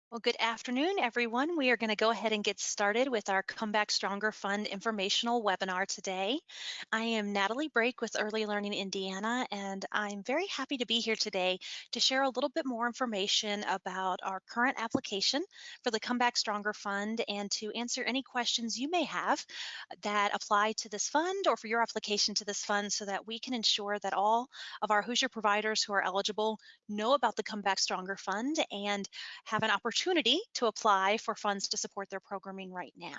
Well, good afternoon, everyone. We are going to go ahead and get started with our Come Back Stronger Fund informational webinar today. I am Natalie Brake with Early Learning Indiana, and I'm very happy to be here today to share a little bit more information about our current application for the Come Back Stronger Fund and to answer any questions you may have that apply to this fund or for your application to this fund so that we can ensure that all of our Hoosier providers who are eligible know about the Come Back Stronger Fund and have an opportunity to apply for funds to support their programming right now.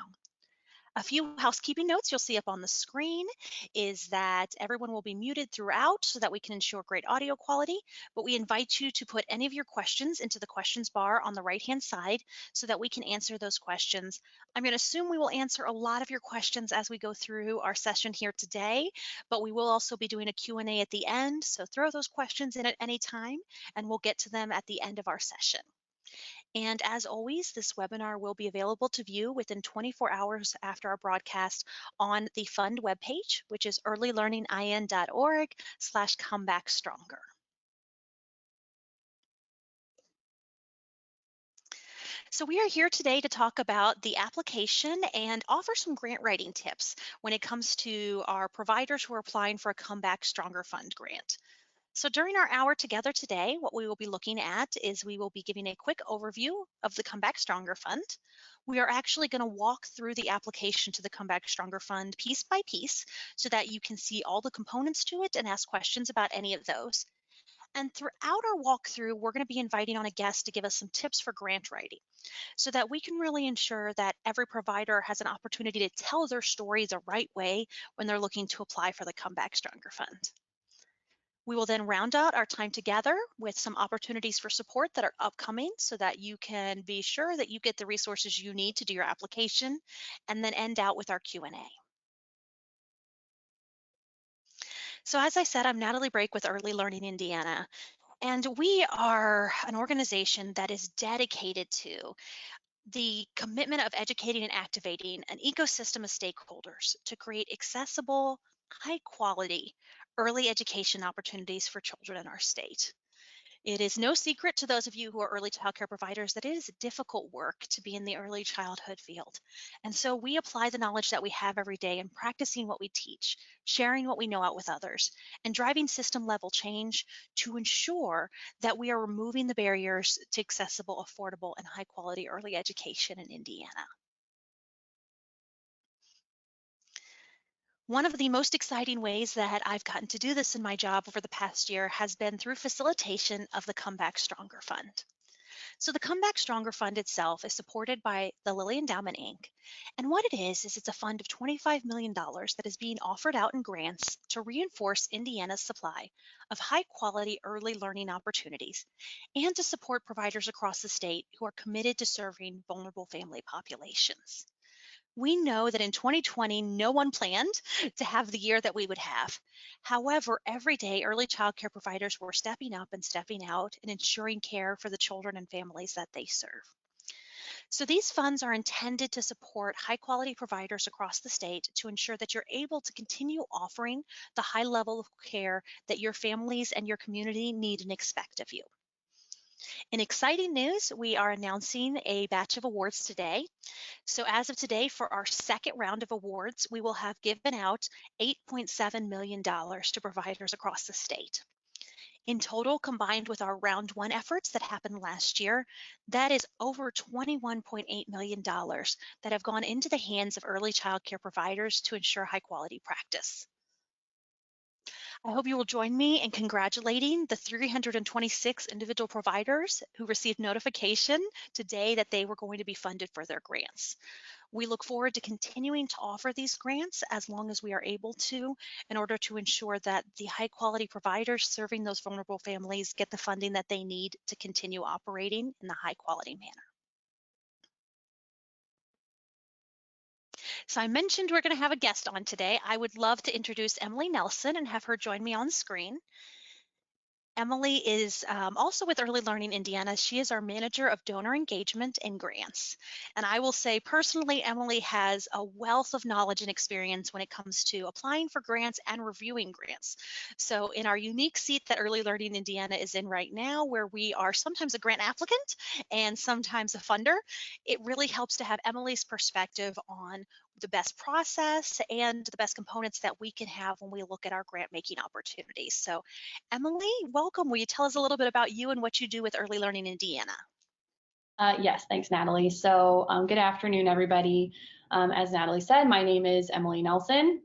A few housekeeping notes you'll see up on the screen is that everyone will be muted throughout so that we can ensure great audio quality, but we invite you to put any of your questions into the questions bar on the right-hand side so that we can answer those questions. I'm going to assume we will answer a lot of your questions as we go through our session here today, but we will also be doing a Q&A at the end, so throw those questions in at any time and we'll get to them at the end of our session. And as always, this webinar will be available to view within 24 hours after our broadcast on the fund webpage, which is earlylearningin.org/comebackstronger. So we are here today to talk about the application and offer some grant writing tips when it comes to our providers who are applying for a Come Back Stronger Fund grant. So during our hour together today, what we will be looking at is we will be giving a quick overview of the Come Back Stronger Fund. We are actually going to walk through the application to the Come Back Stronger Fund piece by piece so that you can see all the components to it and ask questions about any of those. And throughout our walkthrough, we're going to be inviting on a guest to give us some tips for grant writing so that we can really ensure that every provider has an opportunity to tell their story the right way when they're looking to apply for the Come Back Stronger Fund. We will then round out our time together with some opportunities for support that are upcoming so that you can be sure that you get the resources you need to do your application, and then end out with our Q&A. So as I said, I'm Natalie Brake with Early Learning Indiana, and we are an organization that is dedicated to the commitment of educating and activating an ecosystem of stakeholders to create accessible, high quality early education opportunities for children in our state. It is no secret to those of you who are early childcare providers that it is difficult work to be in the early childhood field. And so we apply the knowledge that we have every day in practicing what we teach, sharing what we know out with others, and driving system level change to ensure that we are removing the barriers to accessible, affordable, and high quality early education in Indiana. One of the most exciting ways that I've gotten to do this in my job over the past year has been through facilitation of the Come Back Stronger Fund. So the Come Back Stronger Fund itself is supported by the Lilly Endowment Inc. And what it is it's a fund of $25 million that is being offered out in grants to reinforce Indiana's supply of high quality early learning opportunities and to support providers across the state who are committed to serving vulnerable family populations. We know that in 2020, no one planned to have the year that we would have. However, every day, early childcare providers were stepping up and stepping out and ensuring care for the children and families that they serve. So these funds are intended to support high quality providers across the state to ensure that you're able to continue offering the high level of care that your families and your community need and expect of you. In exciting news, we are announcing a batch of awards today. So as of today, for our second round of awards, we will have given out $8.7 million to providers across the state. In total, combined with our round one efforts that happened last year, that is over $21.8 million that have gone into the hands of early childcare providers to ensure high quality practice. I hope you will join me in congratulating the 326 individual providers who received notification today that they were going to be funded for their grants. We look forward to continuing to offer these grants as long as we are able to in order to ensure that the high quality providers serving those vulnerable families get the funding that they need to continue operating in the high quality manner. So I mentioned we're going to have a guest on today. I would love to introduce Emily Nelson and have her join me on screen. Emily is also with Early Learning Indiana. She is our manager of donor engagement and grants. And I will say personally, Emily has a wealth of knowledge and experience when it comes to applying for grants and reviewing grants. So in our unique seat that Early Learning Indiana is in right now, where we are sometimes a grant applicant and sometimes a funder, it really helps to have Emily's perspective on the best process and the best components that we can have when we look at our grant making opportunities. So Emily, welcome. Will you tell us a little bit about you and what you do with Early Learning Indiana? Yes, thanks, Natalie. So good afternoon, everybody. As Natalie said, my name is Emily Nelson.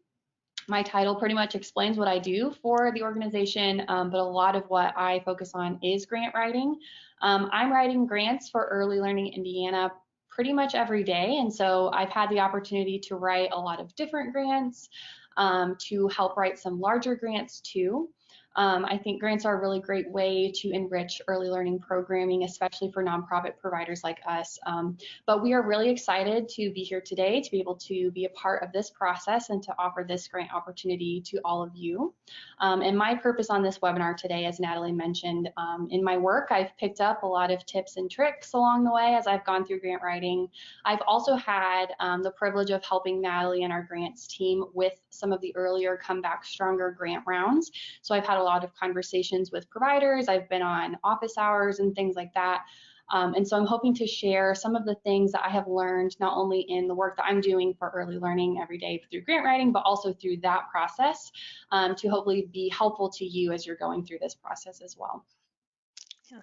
My title pretty much explains what I do for the organization, but a lot of what I focus on is grant writing. I'm writing grants for Early Learning Indiana pretty much every day, and so I've had the opportunity to write a lot of different grants, to help write some larger grants too. I think grants are a really great way to enrich early learning programming, especially for nonprofit providers like us. But we are really excited to be here today to be able to be a part of this process and to offer this grant opportunity to all of you. And my purpose on this webinar today, as Natalie mentioned, in my work, I've picked up a lot of tips and tricks along the way as I've gone through grant writing. I've also had the privilege of helping Natalie and our grants team with some of the earlier Come Back Stronger grant rounds. So I've had a lot of conversations with providers. I've been on office hours and things like that. And so I'm hoping to share some of the things that I have learned, not only in the work that I'm doing for early learning every day through grant writing, but also through that process, to hopefully be helpful to you as you're going through this process as well.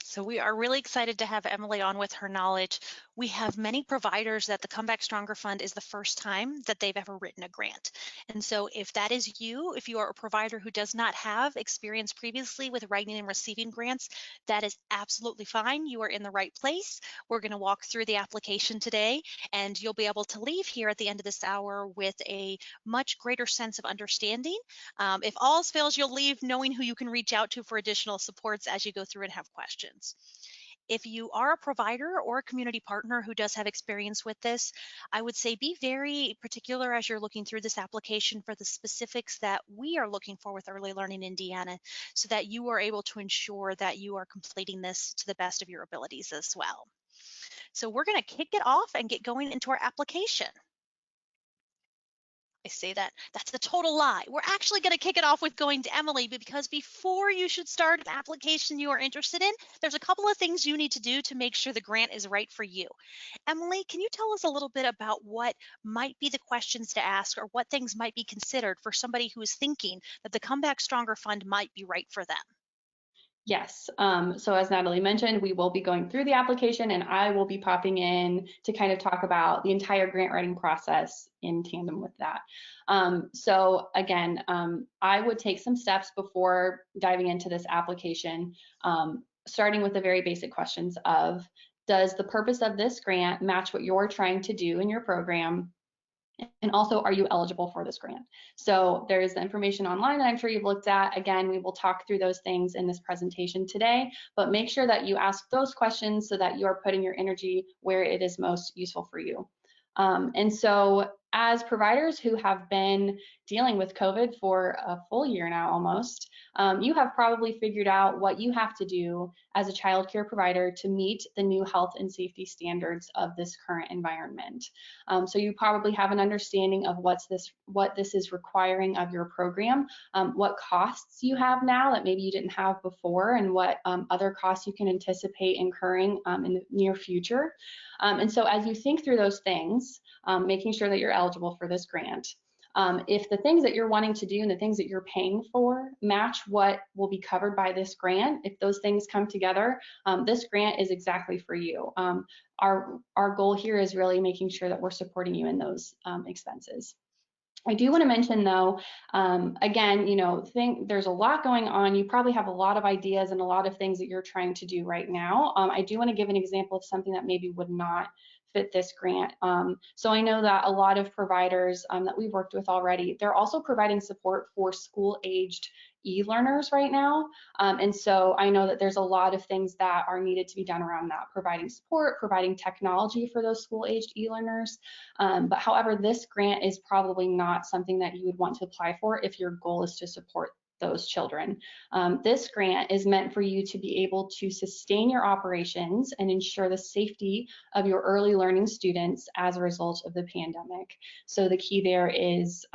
So we are really excited to have Emily on with her knowledge. We have many providers that the Come Back Stronger Fund is the first time that they've ever written a grant. And so if that is you, if you are a provider who does not have experience previously with writing and receiving grants, that is absolutely fine. You are in the right place. We're going to walk through the application today, and you'll be able to leave here at the end of this hour with a much greater sense of understanding. If all else fails, you'll leave knowing who you can reach out to for additional supports as you go through and have questions. If you are a provider or a community partner who does have experience with this, I would say be very particular as you're looking through this application for the specifics that we are looking for with Early Learning Indiana, so that you are able to ensure that you are completing this to the best of your abilities as well. So we're going to kick it off and get going into our application. I say that's the total lie. We're actually going to kick it off with going to Emily, because before you should start an application you are interested in, there's a couple of things you need to do to make sure the grant is right for you. Emily, can you tell us a little bit about what might be the questions to ask, or what things might be considered for somebody who is thinking that the Come Back Stronger Fund might be right for them? Yes, so as Natalie mentioned, we will be going through the application, and I will be popping in to kind of talk about the entire grant writing process in tandem with that. So again, I would take some steps before diving into this application, starting with the very basic questions of, does the purpose of this grant match what you're trying to do in your program? And also, are you eligible for this grant? So there is the information online that I'm sure you've looked at. Again, we will talk through those things in this presentation today, but make sure that you ask those questions so that you are putting your energy where it is most useful for you. And so as providers who have been dealing with COVID for a full year now almost, you have probably figured out what you have to do as a child care provider to meet the new health and safety standards of this current environment. So you probably have an understanding of what this is requiring of your program, what costs you have now that maybe you didn't have before, and what other costs you can anticipate incurring in the near future. And so as you think through those things, making sure that you're eligible for this grant, if the things that you're wanting to do and the things that you're paying for match what will be covered by this grant, if those things come together, this grant is exactly for you. Our goal here is really making sure that we're supporting you in those expenses. I do want to mention though, again, there's a lot going on. You probably have a lot of ideas and a lot of things that you're trying to do right now. I do want to give an example of something that maybe would not fit this grant. So I know that a lot of providers that we've worked with already, they're also providing support for school-aged e-learners right now. And so I know that there's a lot of things that are needed to be done around that, providing support, providing technology for those school-aged e-learners. But however, this grant is probably not something that you would want to apply for if your goal is to support those children. This grant is meant for you to be able to sustain your operations and ensure the safety of your early learning students as a result of the pandemic. So the key there is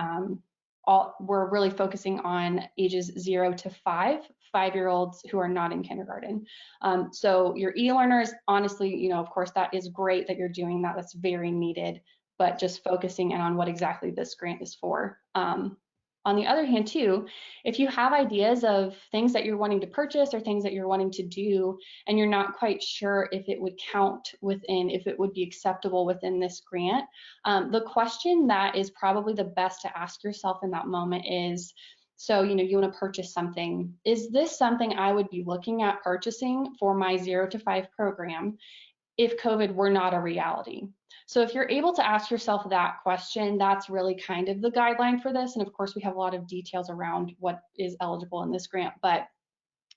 we're really focusing on ages 0 to 5, 5-year-olds who are not in kindergarten. So your e-learners, honestly, you know, of course, that is great that you're doing that. That's very needed, but just focusing in on what exactly this grant is for. On the other hand, too, if you have ideas of things that you're wanting to purchase or things that you're wanting to do, and you're not quite sure if it would count within, if it would be acceptable within this grant, the question that is probably the best to ask yourself in that moment is, so, you know, you want to purchase something. Is this something I would be looking at purchasing for my 0 to 5 program if COVID were not a reality? So if you're able to ask yourself that question, that's really kind of the guideline for this. And of course, we have a lot of details around what is eligible in this grant. But,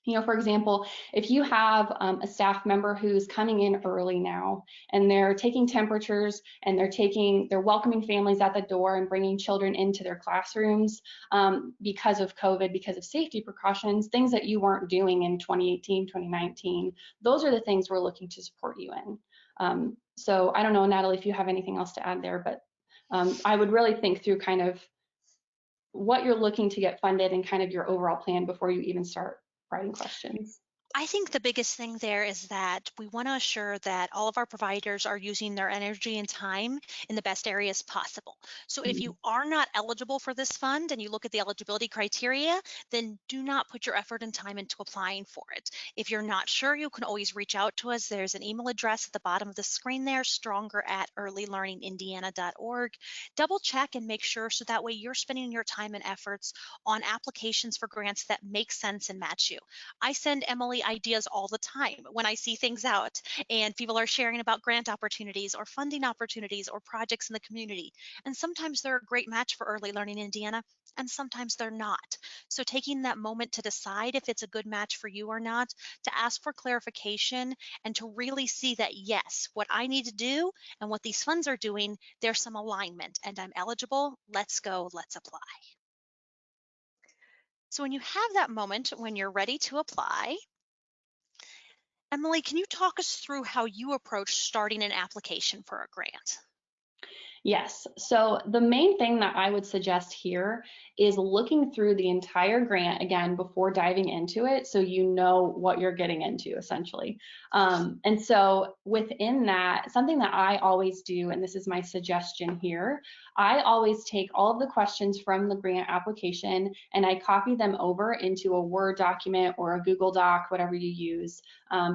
you know, for example, if you have a staff member who's coming in early now and they're taking temperatures and they're welcoming families at the door and bringing children into their classrooms because of COVID, because of safety precautions, things that you weren't doing in 2018, 2019, those are the things we're looking to support you in. So I don't know, Natalie, if you have anything else to add there, but I would really think through kind of what you're looking to get funded and kind of your overall plan before you even start writing questions. I think the biggest thing there is that we want to assure that all of our providers are using their energy and time in the best areas possible. So if you are not eligible for this fund and you look at the eligibility criteria, then do not put your effort and time into applying for it. If you're not sure, you can always reach out to us. There's an email address at the bottom of the screen there, stronger@earlylearningindiana.org. Double check and make sure so that way you're spending your time and efforts on applications for grants that make sense and match you. I send Emily ideas all the time when I see things out and people are sharing about grant opportunities or funding opportunities or projects in the community. And sometimes they're a great match for Early Learning Indiana, and sometimes they're not. So taking that moment to decide if it's a good match for you or not, to ask for clarification and to really see that, yes, what I need to do and what these funds are doing, there's some alignment and I'm eligible. Let's go, let's apply. So when you have that moment when you're ready to apply, Emily, can you talk us through how you approach starting an application for a grant? Yes. So the main thing that I would suggest here is looking through the entire grant again before diving into it so you know what you're getting into essentially. And so within that, something that I always do, and this is my suggestion here, I always take all of the questions from the grant application and I copy them over into a Word document or a Google Doc, whatever you use,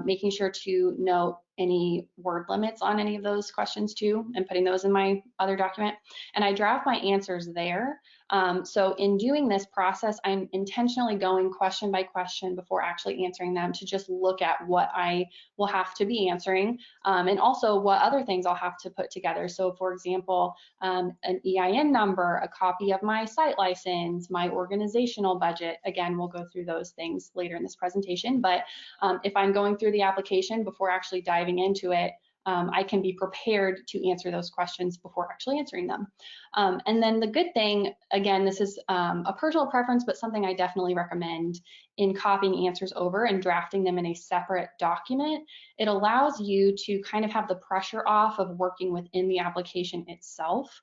making sure to note any word limits on any of those questions too, and putting those in my other document. And I draft my answers there. So in doing this process, I'm intentionally going question by question before actually answering them to just look at what I will have to be answering and also what other things I'll have to put together. So for example, an EIN number, a copy of my site license, my organizational budget. Again, we'll go through those things later in this presentation, but if I'm going through the application before actually diving into it, I can be prepared to answer those questions before actually answering them. And then the good thing, again, this is a personal preference, but something I definitely recommend in copying answers over and drafting them in a separate document. It allows you to kind of have the pressure off of working within the application itself.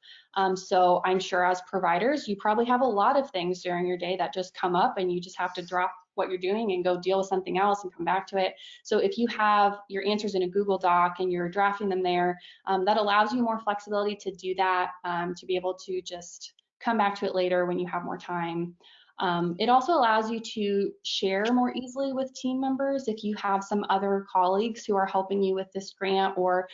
So I'm sure as providers, you probably have a lot of things during your day that just come up and you just have to drop what you're doing and go deal with something else and come back to it. So if you have your answers in a Google Doc and you're drafting them there, that allows you more flexibility to do that, to be able to just come back to it later when you have more time. It also allows you to share more easily with team members if you have some other colleagues who are helping you with this grant or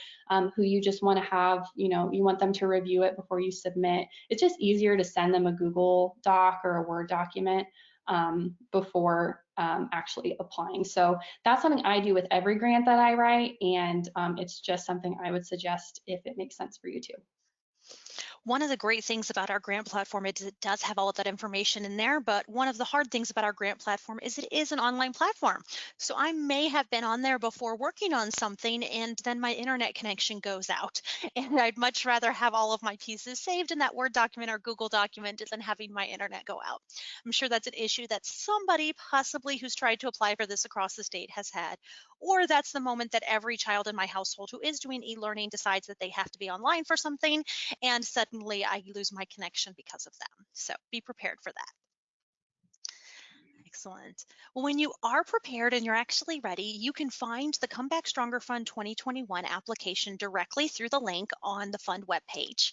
who you just want to have, you know, you want them to review it before you submit. It's just easier to send them a Google Doc or a Word document before actually applying. So that's something I do with every grant that I write, and it's just something I would suggest if it makes sense for you too. One of the great things about our grant platform is it does have all of that information in there, but one of the hard things about our grant platform is it is an online platform. So I may have been on there before working on something and then my internet connection goes out. And I'd much rather have all of my pieces saved in that Word document or Google document than having my internet go out. I'm sure that's an issue that somebody possibly who's tried to apply for this across the state has had. Or that's the moment that every child in my household who is doing e-learning decides that they have to be online for something and suddenly I lose my connection because of them. So be prepared for that. Excellent. Well, when you are prepared and you're actually ready, you can find the Come Back Stronger Fund 2021 application directly through the link on the fund webpage.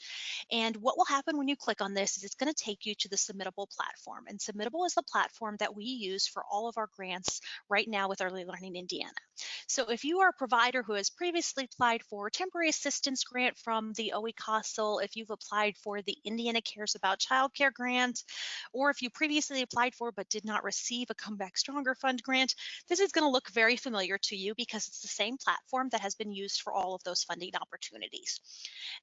And what will happen when you click on this is it's going to take you to the Submittable platform. And Submittable is the platform that we use for all of our grants right now with Early Learning Indiana. So if you are a provider who has previously applied for a temporary assistance grant from the OE CASEL, if you've applied for the Indiana Cares About Childcare grant, or if you previously applied for but did not receive a Come Back Stronger Fund grant, this is going to look very familiar to you because it's the same platform that has been used for all of those funding opportunities.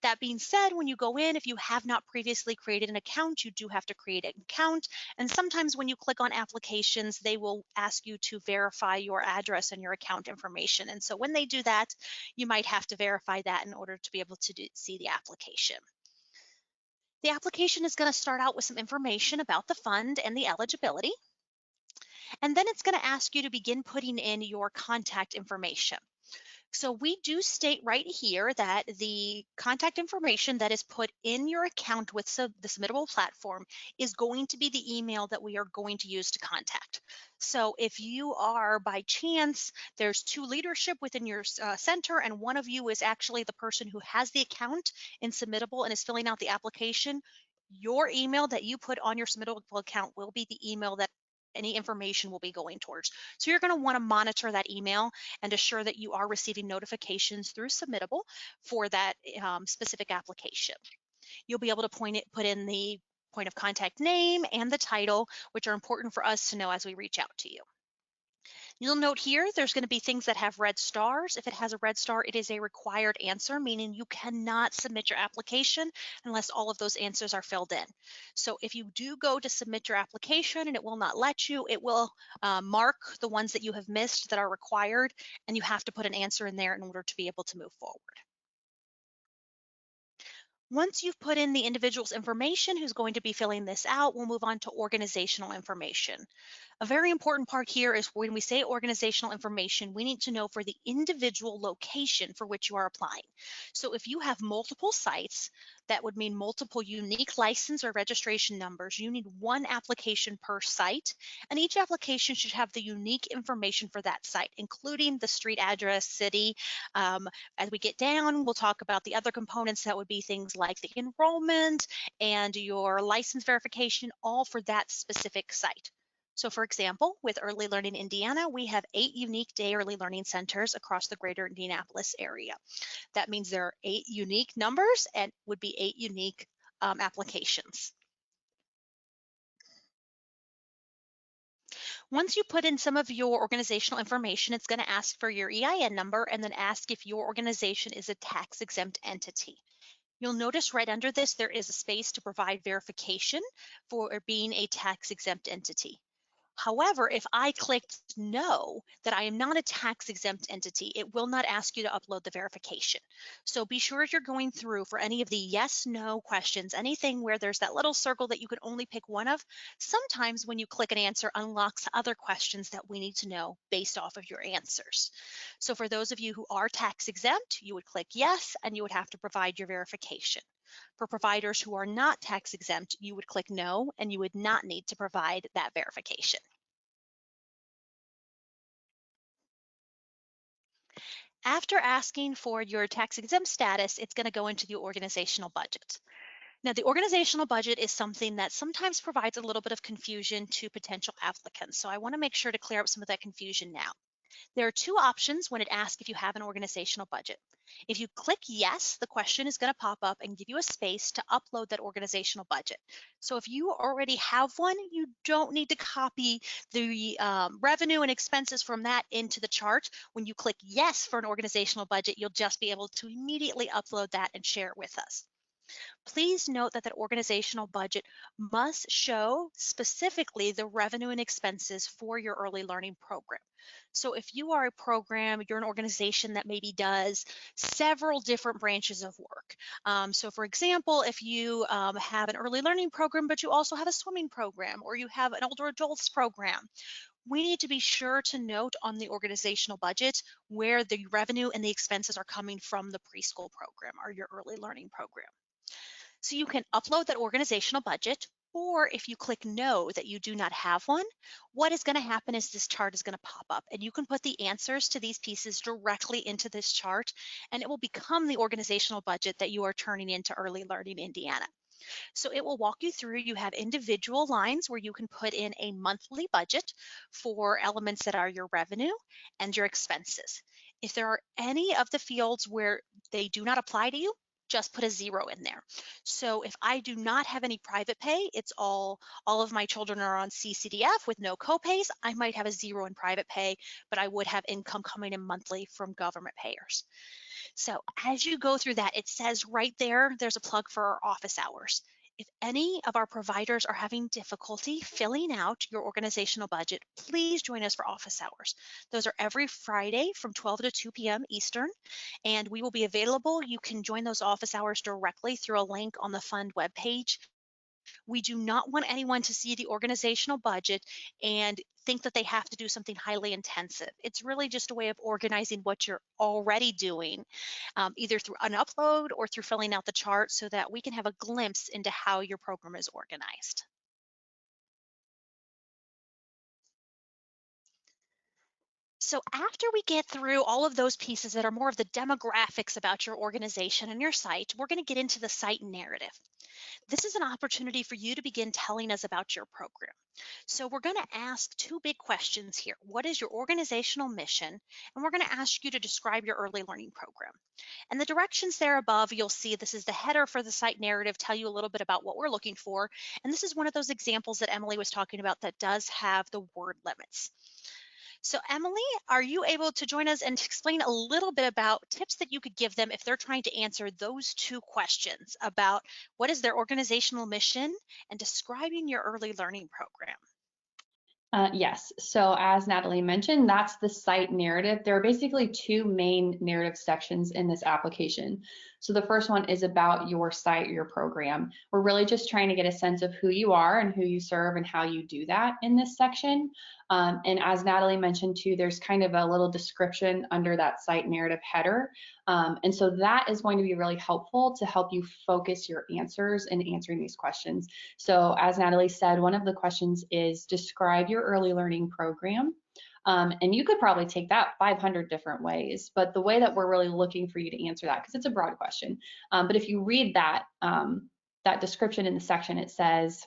That being said, when you go in, if you have not previously created an account, you do have to create an account. And sometimes when you click on applications, they will ask you to verify your address and your account information. And so when they do that, you might have to verify that in order to be able to see the application. The application is going to start out with some information about the fund and the eligibility. And then it's going to ask you to begin putting in your contact information. So we do state right here that the contact information that is put in your account with the Submittable platform is going to be the email that we are going to use to contact. So if you are by chance, there's two leadership within your center and one of you is actually the person who has the account in Submittable and is filling out the application, your email that you put on your Submittable account will be the email that any information will be going towards. So you're going to want to monitor that email and assure that you are receiving notifications through Submittable for that specific application. You'll be able to put in the point of contact name and the title, which are important for us to know as we reach out to you. You'll note here there's going to be things that have red stars. If it has a red star, it is a required answer, meaning you cannot submit your application unless all of those answers are filled in. So if you do go to submit your application and it will not let you, it will mark the ones that you have missed that are required, and you have to put an answer in there in order to be able to move forward. Once you've put in the individual's information who's going to be filling this out, we'll move on to organizational information. A very important part here is when we say organizational information, we need to know for the individual location for which you are applying. So if you have multiple sites, that would mean multiple unique license or registration numbers. You need one application per site, and each application should have the unique information for that site, including the street address, city. As we get down, we'll talk about the other components that would be things like the enrollment and your license verification, all for that specific site. So for example, with Early Learning Indiana, we have 8 unique day early learning centers across the greater Indianapolis area. That means there are 8 unique numbers and would be 8 unique applications. Once you put in some of your organizational information, it's going to ask for your EIN number and then ask if your organization is a tax-exempt entity. You'll notice right under this, there is a space to provide verification for being a tax-exempt entity. However, if I clicked no, that I am not a tax exempt entity, it will not ask you to upload the verification. So be sure as you're going through for any of the yes, no questions, anything where there's that little circle that you can only pick one of, sometimes when you click an answer unlocks other questions that we need to know based off of your answers. So for those of you who are tax exempt, you would click yes, and you would have to provide your verification. For providers who are not tax exempt, you would click no, and you would not need to provide that verification. After asking for your tax exempt status, it's going to go into the organizational budget. Now, the organizational budget is something that sometimes provides a little bit of confusion to potential applicants. So I want to make sure to clear up some of that confusion now. There are 2 options when it asks if you have an organizational budget. If you click yes, the question is going to pop up and give you a space to upload that organizational budget. So if you already have one, you don't need to copy the revenue and expenses from that into the chart. When you click yes for an organizational budget, you'll just be able to immediately upload that and share it with us. Please note that organizational budget must show specifically the revenue and expenses for your early learning program. So if you are a program, you're an organization that maybe does several different branches of work. So for example, if you have an early learning program, but you also have a swimming program, or you have an older adults program, we need to be sure to note on the organizational budget where the revenue and the expenses are coming from the preschool program or your early learning program. So you can upload that organizational budget, or if you click no that you do not have one, what is going to happen is this chart is going to pop up and you can put the answers to these pieces directly into this chart, and it will become the organizational budget that you are turning into Early Learning Indiana. So it will walk you through. You have individual lines where you can put in a monthly budget for elements that are your revenue and your expenses. If there are any of the fields where they do not apply to you, just put a 0 in there. So if I do not have any private pay, it's all of my children are on CCDF with no copays, I might have a 0 in private pay, but I would have income coming in monthly from government payers. So as you go through that, it says right there, there's a plug for our office hours. If any of our providers are having difficulty filling out your organizational budget, please join us for office hours. Those are every Friday from 12 to 2 p.m. Eastern, and we will be available. You can join those office hours directly through a link on the fund webpage. We do not want anyone to see the organizational budget and think that they have to do something highly intensive. It's really just a way of organizing what you're already doing, either through an upload or through filling out the chart so that we can have a glimpse into how your program is organized. So after we get through all of those pieces that are more of the demographics about your organization and your site, we're going to get into the site narrative. This is an opportunity for you to begin telling us about your program. So we're going to ask two big questions here. What is your organizational mission? And we're going to ask you to describe your early learning program. And the directions there above, you'll see this is the header for the site narrative, tell you a little bit about what we're looking for. And this is one of those examples that Emily was talking about that does have the word limits. So Emily, are you able to join us and explain a little bit about tips that you could give them if they're trying to answer those two questions about what is their organizational mission and describing your early learning program? Yes, so as Natalie mentioned, that's the site narrative. There are basically two main narrative sections in this application. So the first one is about your site, your program. We're really just trying to get a sense of who you are and who you serve and how you do that in this section. And as Natalie mentioned too, there's kind of a little description under that site narrative header. And so that is going to be really helpful to help you focus your answers in answering these questions. So as Natalie said, one of the questions is describe your early learning program. And you could probably take that 500 different ways, but the way that we're really looking for you to answer that, because it's a broad question, but if you read that, that description in the section, it says,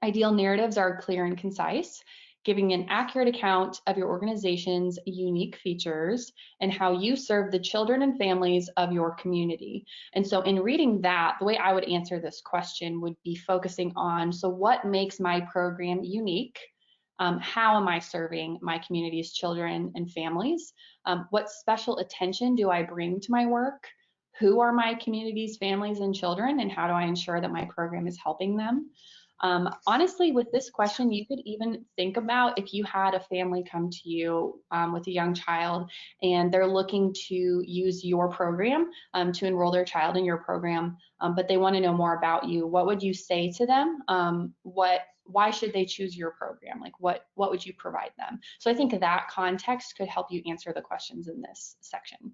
ideal narratives are clear and concise, giving an accurate account of your organization's unique features and how you serve the children and families of your community. And so in reading that, the way I would answer this question would be focusing on, so what makes my program unique? How am I serving my community's children and families? What special attention do I bring to my work? Who are my community's families and children, and how do I ensure that my program is helping them? Honestly, with this question, you could even think about if you had a family come to you with a young child and they're looking to use your program to enroll their child in your program, but they want to know more about you. What would you say to them? Why should they choose your program? Like what would you provide them? So I think that context could help you answer the questions in this section.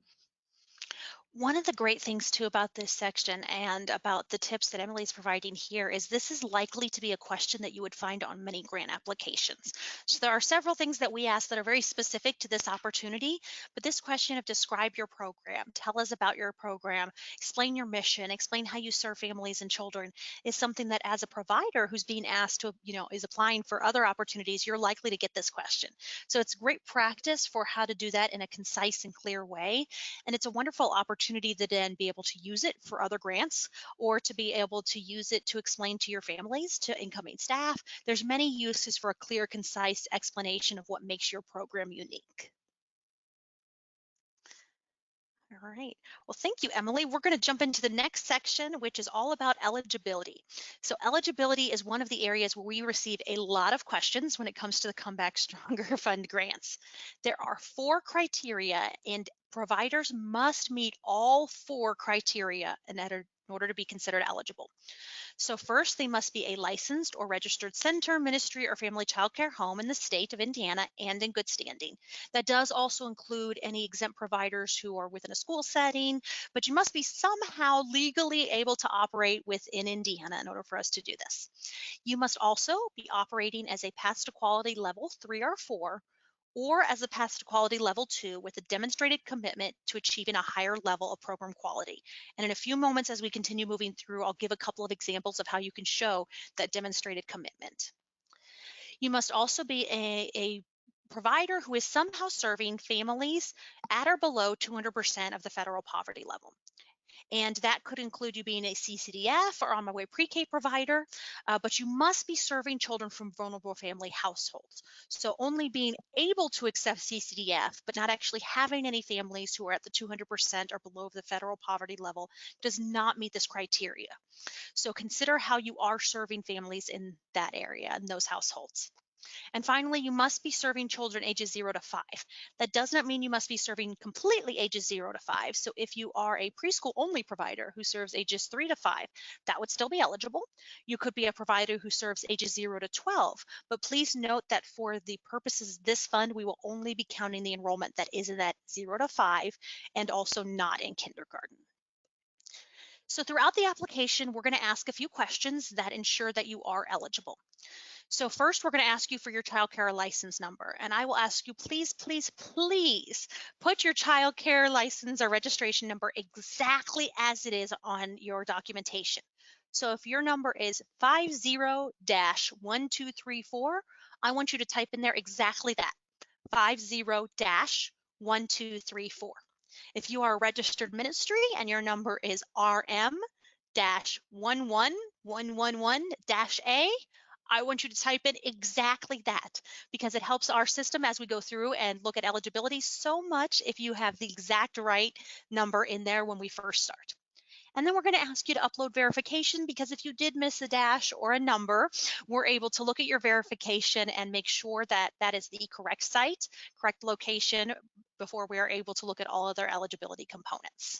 One of the great things too about this section and about the tips that Emily's providing here is this is likely to be a question that you would find on many grant applications. So there are several things that we ask that are very specific to this opportunity, but this question of describe your program, tell us about your program, explain your mission, explain how you serve families and children is something that as a provider who's being asked to, is applying for other opportunities, you're likely to get this question. So it's great practice for how to do that in a concise and clear way. And it's a wonderful opportunity to then be able to use it for other grants or to be able to use it to explain to your families, to incoming staff. There's many uses for a clear, concise explanation of what makes your program unique. All All right. Well, thank you, Emily. We're going to jump into the next section, which is all about eligibility. So eligibility is one of the areas where we receive a lot of questions when it comes to the Comeback Stronger Fund grants. There are 4 criteria, and providers must meet all 4 criteria in order to be considered eligible. So first, they must be a licensed or registered center, ministry, or family child care home in the state of Indiana and in good standing. That does also include any exempt providers who are within a school setting, but you must be somehow legally able to operate within Indiana in order for us to do this. You must also be operating as a path to quality level 3 or 4, or as a path to quality level 2 with a demonstrated commitment to achieving a higher level of program quality. And in a few moments, as we continue moving through, I'll give a couple of examples of how you can show that demonstrated commitment. You must also be a provider who is somehow serving families at or below 200% of the federal poverty level. And that could include you being a CCDF or on my way pre-K provider, but you must be serving children from vulnerable family households. So only being able to accept CCDF, but not actually having any families who are at the 200% or below the federal poverty level does not meet this criteria. So consider how you are serving families in that area and those households. And finally, you must be serving children ages 0 to 5. That does not mean you must be serving completely ages 0 to 5. So if you are a preschool only provider who serves ages 3 to 5, that would still be eligible. You could be a provider who serves ages 0 to 12, but please note that for the purposes of this fund, we will only be counting the enrollment that is in that 0 to 5 and also not in kindergarten. So throughout the application, we're going to ask a few questions that ensure that you are eligible. So first, we're going to ask you for your child care license number. And I will ask you, please, please, please put your child care license or registration number exactly as it is on your documentation. So if your number is 50-1234, I want you to type in there exactly that, 50-1234. If you are a registered ministry and your number is RM-11111-A, I want you to type in exactly that, because it helps our system as we go through and look at eligibility so much if you have the exact right number in there when we first start. And then we're going to ask you to upload verification, because if you did miss a dash or a number, we're able to look at your verification and make sure that that is the correct site, correct location, before we are able to look at all other eligibility components.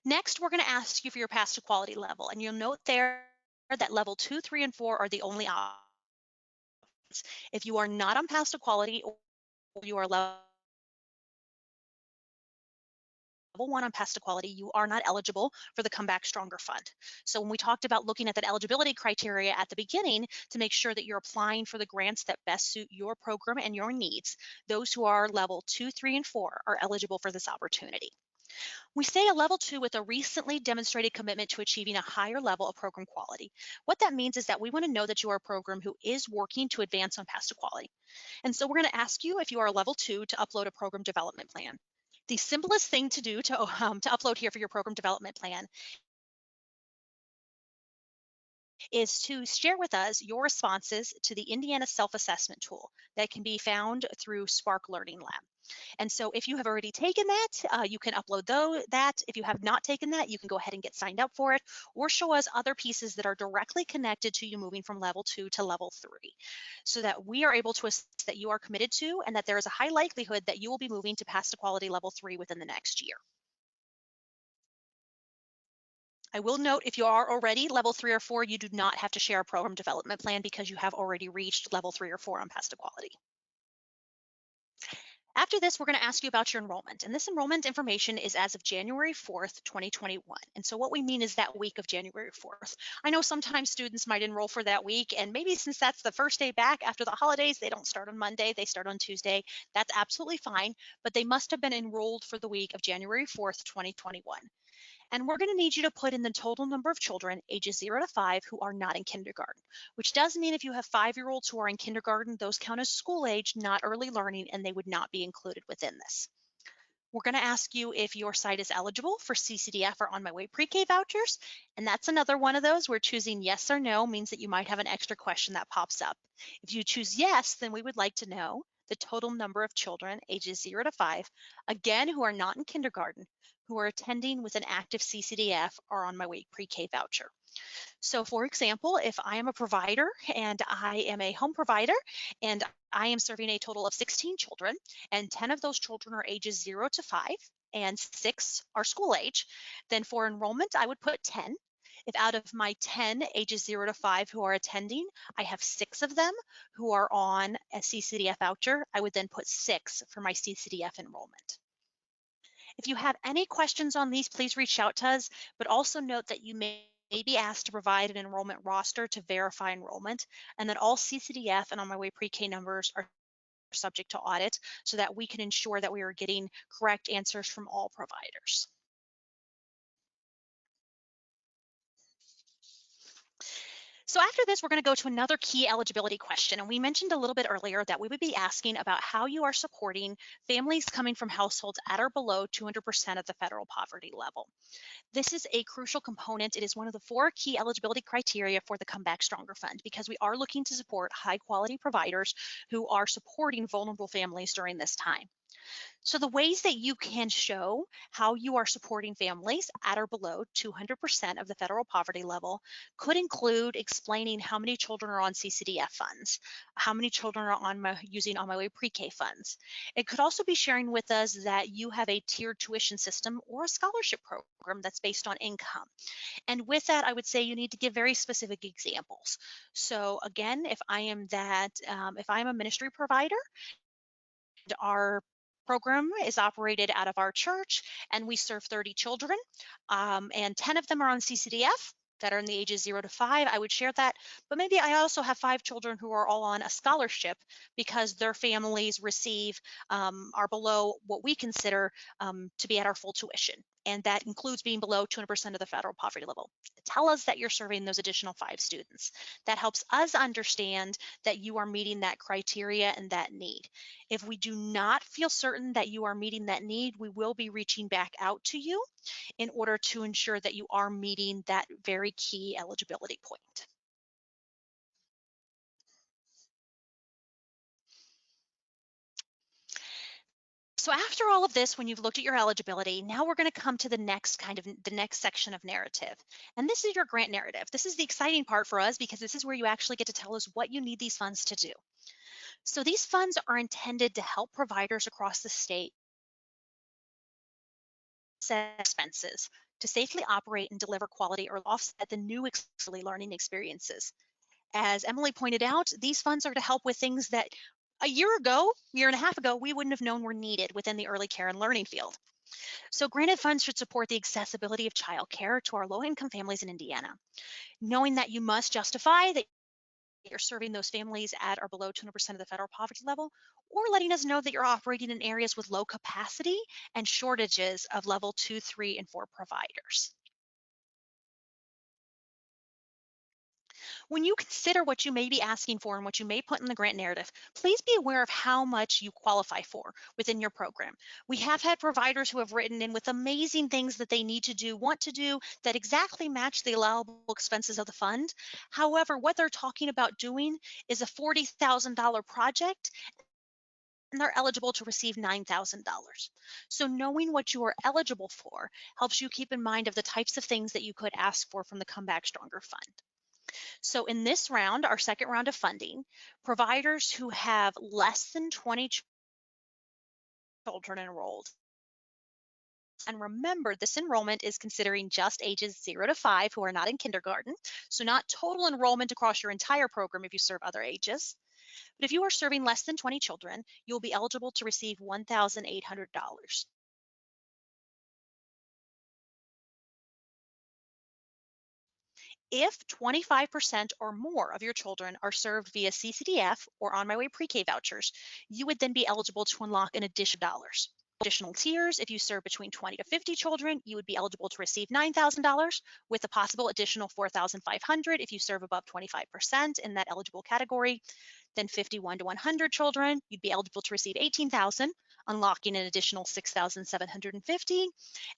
Next, we're going to ask you for your pass to quality level, and you'll note there that level 2, 3, and 4 are the only options. If you are not on pass to quality, or you are level 1 on pass to quality, you are not eligible for the Comeback Stronger Fund. So when we talked about looking at that eligibility criteria at the beginning to make sure that you're applying for the grants that best suit your program and your needs, those who are level 2, 3, and 4 are eligible for this opportunity. We say a level 2 with a recently demonstrated commitment to achieving a higher level of program quality. What that means is that we want to know that you are a program who is working to advance on path to quality. And so we're going to ask you, if you are a level 2, to upload a program development plan. The simplest thing to do to upload here for your program development plan is to share with us your responses to the Indiana self-assessment tool that can be found through Spark Learning Lab. And so if you have already taken that, you can upload that. If you have not taken that, you can go ahead and get signed up for it, or show us other pieces that are directly connected to you moving from level 2 to level 3, so that we are able to assess that you are committed to and that there is a high likelihood that you will be moving to pass to quality level 3 within the next year. I will note, if you are already level 3 or 4, you do not have to share a program development plan because you have already reached level 3 or 4 on pass to quality. After this, we're going to ask you about your enrollment. And this enrollment information is as of January 4th, 2021. And so what we mean is that week of January 4th. I know sometimes students might enroll for that week, and maybe since that's the first day back after the holidays, they don't start on Monday, they start on Tuesday. That's absolutely fine, but they must have been enrolled for the week of January 4th, 2021. And we're going to need you to put in the total number of children ages 0 to 5 who are not in kindergarten, which does mean if you have 5-year-olds who are in kindergarten, those count as school age, not early learning, and they would not be included within this. We're going to ask you if your site is eligible for CCDF or On My Way pre-K vouchers, and that's another one of those where choosing yes or no means that you might have an extra question that pops up. If you choose yes, then we would like to know the total number of children ages 0 to 5, again, who are not in kindergarten, who are attending with an active CCDF or on my way pre-K voucher. So for example, if I am a provider and I am a home provider and I am serving a total of 16 children and 10 of those children are ages 0 to 5 and 6 are school age, then for enrollment, I would put 10. If out of my 10 ages 0 to 5 who are attending, I have 6 of them who are on a CCDF voucher, I would then put 6 for my CCDF enrollment. If you have any questions on these, please reach out to us, but also note that you may be asked to provide an enrollment roster to verify enrollment, and that all CCDF and on my way pre-K numbers are subject to audit so that we can ensure that we are getting correct answers from all providers. So after this, we're going to go to another key eligibility question. And we mentioned a little bit earlier that we would be asking about how you are supporting families coming from households at or below 200% of the federal poverty level. This is a crucial component. It is one of the 4 key eligibility criteria for the Come Back Stronger Fund because we are looking to support high quality providers who are supporting vulnerable families during this time. So the ways that you can show how you are supporting families at or below 200% of the federal poverty level could include explaining how many children are on CCDF funds, how many children are using on my way pre-K funds. It could also be sharing with us that you have a tiered tuition system or a scholarship program that's based on income. And with that, I would say you need to give very specific examples. So again, if I am a ministry provider, our program is operated out of our church and we serve 30 children and 10 of them are on CCDF that are in the ages 0 to 5. I would share that, but maybe I also have 5 children who are all on a scholarship because their families are below what we consider to be at our full tuition, and that includes being below 200% of the federal poverty level. Tell us that you're serving those additional 5 students. That helps us understand that you are meeting that criteria and that need. If we do not feel certain that you are meeting that need, we will be reaching back out to you in order to ensure that you are meeting that very key eligibility point. So after all of this, when you've looked at your eligibility, now we're going to come to the next section of narrative. And this is your grant narrative. This is the exciting part for us because this is where you actually get to tell us what you need these funds to do. So these funds are intended to help providers across the state set expenses to safely operate and deliver quality or offset the new early learning experiences. As Emily pointed out, these funds are to help with things that a year and a half ago, we wouldn't have known were needed within the early care and learning field. So granted funds should support the accessibility of childcare to our low-income families in Indiana. Knowing that you must justify that you're serving those families at or below 200% of the federal poverty level, or letting us know that you're operating in areas with low capacity and shortages of level 2, 3, and 4 providers. When you consider what you may be asking for and what you may put in the grant narrative, please be aware of how much you qualify for within your program. We have had providers who have written in with amazing things that they need to do, want to do, that exactly match the allowable expenses of the fund. However, what they're talking about doing is a $40,000 project and they're eligible to receive $9,000. So knowing what you are eligible for helps you keep in mind of the types of things that you could ask for from the Come Back Stronger Fund. So in this round, our second round of funding, providers who have less than 20 children enrolled. And remember, this enrollment is considering just ages 0 to 5 who are not in kindergarten, so not total enrollment across your entire program if you serve other ages. But if you are serving less than 20 children, you'll be eligible to receive $1,800. If 25% or more of your children are served via CCDF or on my way pre-K vouchers, you would then be eligible to unlock an additional dollars. Additional tiers, if you serve between 20 to 50 children, you would be eligible to receive $9,000 with a possible additional $4,500 if you serve above 25% in that eligible category. Then 51 to 100 children, you'd be eligible to receive $18,000, unlocking an additional $6,750.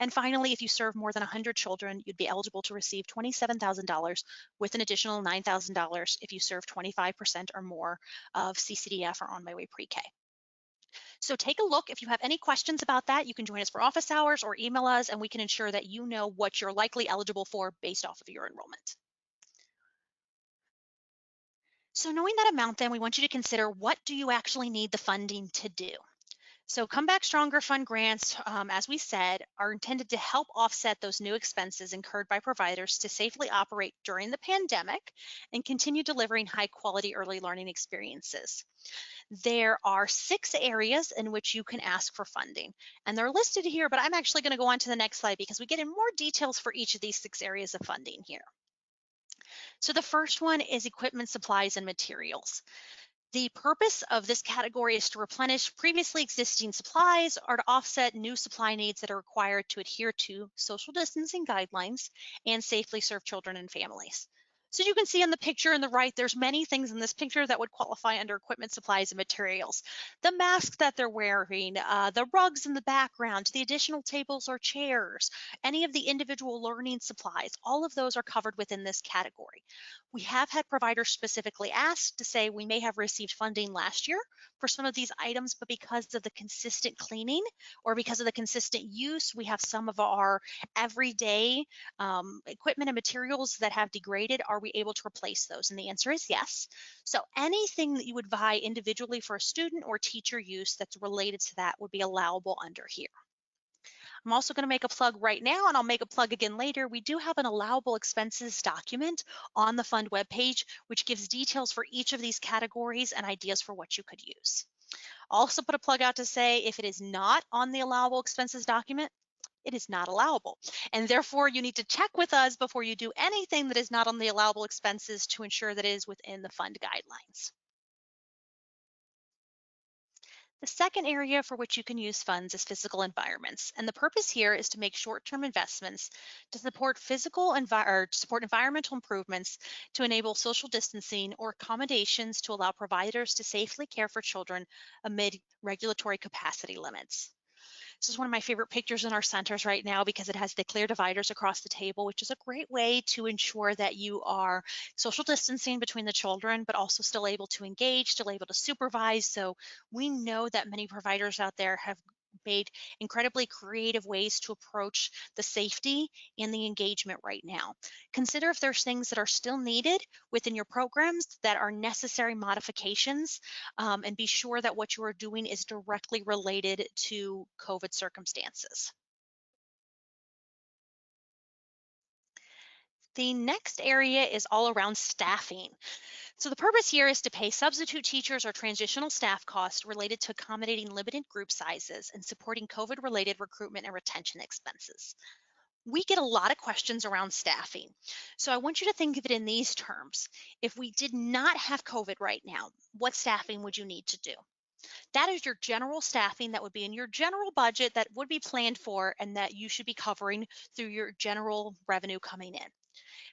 And finally, if you serve more than 100 children, you'd be eligible to receive $27,000 with an additional $9,000 if you serve 25% or more of CCDF or on my way pre-K. So take a look. If you have any questions about that, you can join us for office hours or email us, and we can ensure that you know what you're likely eligible for based off of your enrollment. So knowing that amount, then we want you to consider, what do you actually need the funding to do? So Come Back Stronger Fund grants, as we said, are intended to help offset those new expenses incurred by providers to safely operate during the pandemic and continue delivering high quality early learning experiences. There are 6 areas in which you can ask for funding, and they're listed here, but I'm actually going to go on to the next slide because we get in more details for each of these 6 areas of funding here. So the first one is equipment, supplies, and materials. The purpose of this category is to replenish previously existing supplies or to offset new supply needs that are required to adhere to social distancing guidelines and safely serve children and families. So you can see on the picture on the right, there's many things in this picture that would qualify under equipment, supplies, and materials. The mask that they're wearing, the rugs in the background, the additional tables or chairs, any of the individual learning supplies, all of those are covered within this category. We have had providers specifically ask to say we may have received funding last year for some of these items, but because of the consistent cleaning or because of the consistent use, we have some of our everyday equipment and materials that have degraded. Are we able to replace those? And the answer is yes. So anything that you would buy individually for a student or teacher use that's related to that would be allowable under here. I'm also going to make a plug right now, and I'll make a plug again later. We do have an allowable expenses document on the fund webpage, which gives details for each of these categories and ideas for what you could use. I'll also put a plug out to say, if it is not on the allowable expenses document, it is not allowable. And therefore, you need to check with us before you do anything that is not on the allowable expenses to ensure that it is within the fund guidelines. The second area for which you can use funds is physical environments. And the purpose here is to make short-term investments to support support environmental improvements to enable social distancing or accommodations to allow providers to safely care for children amid regulatory capacity limits. This is one of my favorite pictures in our centers right now because it has the clear dividers across the table, which is a great way to ensure that you are social distancing between the children, but also still able to engage, still able to supervise. So we know that many providers out there have made incredibly creative ways to approach the safety and the engagement right now. Consider if there's things that are still needed within your programs that are necessary modifications, and be sure that what you are doing is directly related to COVID circumstances. The next area is all around staffing. So the purpose here is to pay substitute teachers or transitional staff costs related to accommodating limited group sizes and supporting COVID-related recruitment and retention expenses. We get a lot of questions around staffing. So I want you to think of it in these terms. If we did not have COVID right now, what staffing would you need to do? That is your general staffing that would be in your general budget that would be planned for and that you should be covering through your general revenue coming in.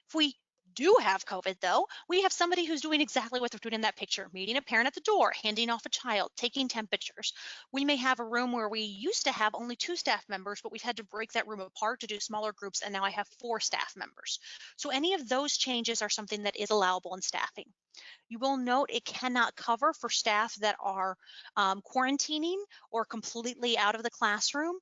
If we do have COVID, though, we have somebody who's doing exactly what they're doing in that picture, meeting a parent at the door, handing off a child, taking temperatures. We may have a room where we used to have only 2 staff members, but we've had to break that room apart to do smaller groups, and now I have 4 staff members. So any of those changes are something that is allowable in staffing. You will note it cannot cover for staff that are quarantining or completely out of the classroom.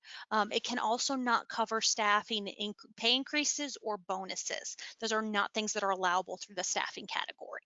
It can also not cover staffing pay increases or bonuses. Those are not things that are allowable through the staffing category.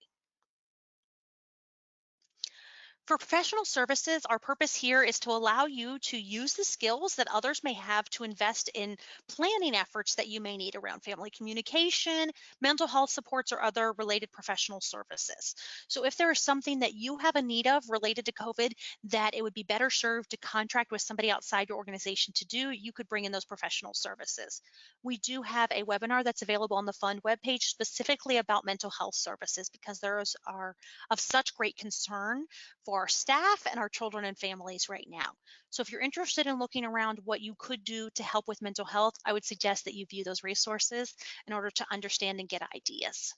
For professional services, our purpose here is to allow you to use the skills that others may have to invest in planning efforts that you may need around family communication, mental health supports, or other related professional services. So if there is something that you have a need of related to COVID that it would be better served to contract with somebody outside your organization to do, you could bring in those professional services. We do have a webinar that's available on the fund webpage specifically about mental health services because those are of such great concern for our staff and our children and families right now. So if you're interested in looking around what you could do to help with mental health, I would suggest that you view those resources in order to understand and get ideas.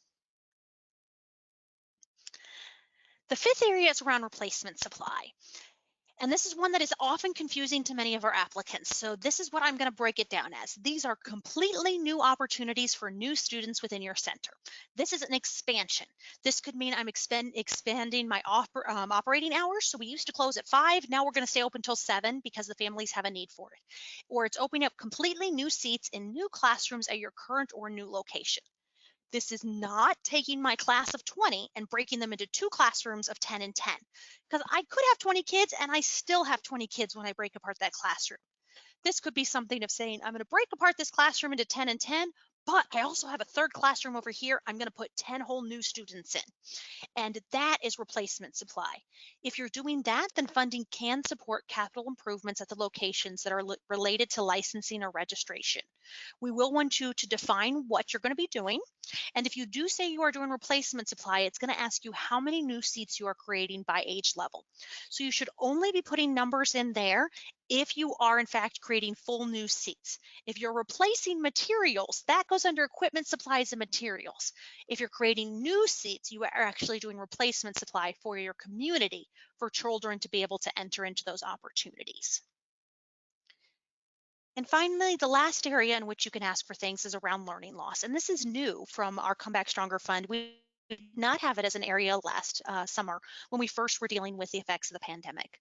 The fifth area is around replacement supply. And this is one that is often confusing to many of our applicants. So this is what I'm going to break it down as. These are completely new opportunities for new students within your center. This is an expansion. This could mean I'm expanding my operating hours. So we used to close at 5. Now we're going to stay open till 7 because the families have a need for it. Or it's opening up completely new seats in new classrooms at your current or new location. This is not taking my class of 20 and breaking them into two classrooms of 10 and 10, because I could have 20 kids and I still have 20 kids when I break apart that classroom. This could be something of saying, I'm going to break apart this classroom into 10 and 10, but I also have a third classroom over here. I'm going to put 10 whole new students in. And that is replacement supply. If you're doing that, then funding can support capital improvements at the locations that are related to licensing or registration. We will want you to define what you're going to be doing. And if you do say you are doing replacement supply, it's going to ask you how many new seats you are creating by age level. So you should only be putting numbers in there if you are in fact creating full new seats. If you're replacing materials, that goes under equipment, supplies, and materials. If you're creating new seats, you are actually doing replacement supply for your community for children to be able to enter into those opportunities. And finally, the last area in which you can ask for things is around learning loss. And this is new from our Come Back Stronger Fund. We did not have it as an area last summer when we first were dealing with the effects of the pandemic.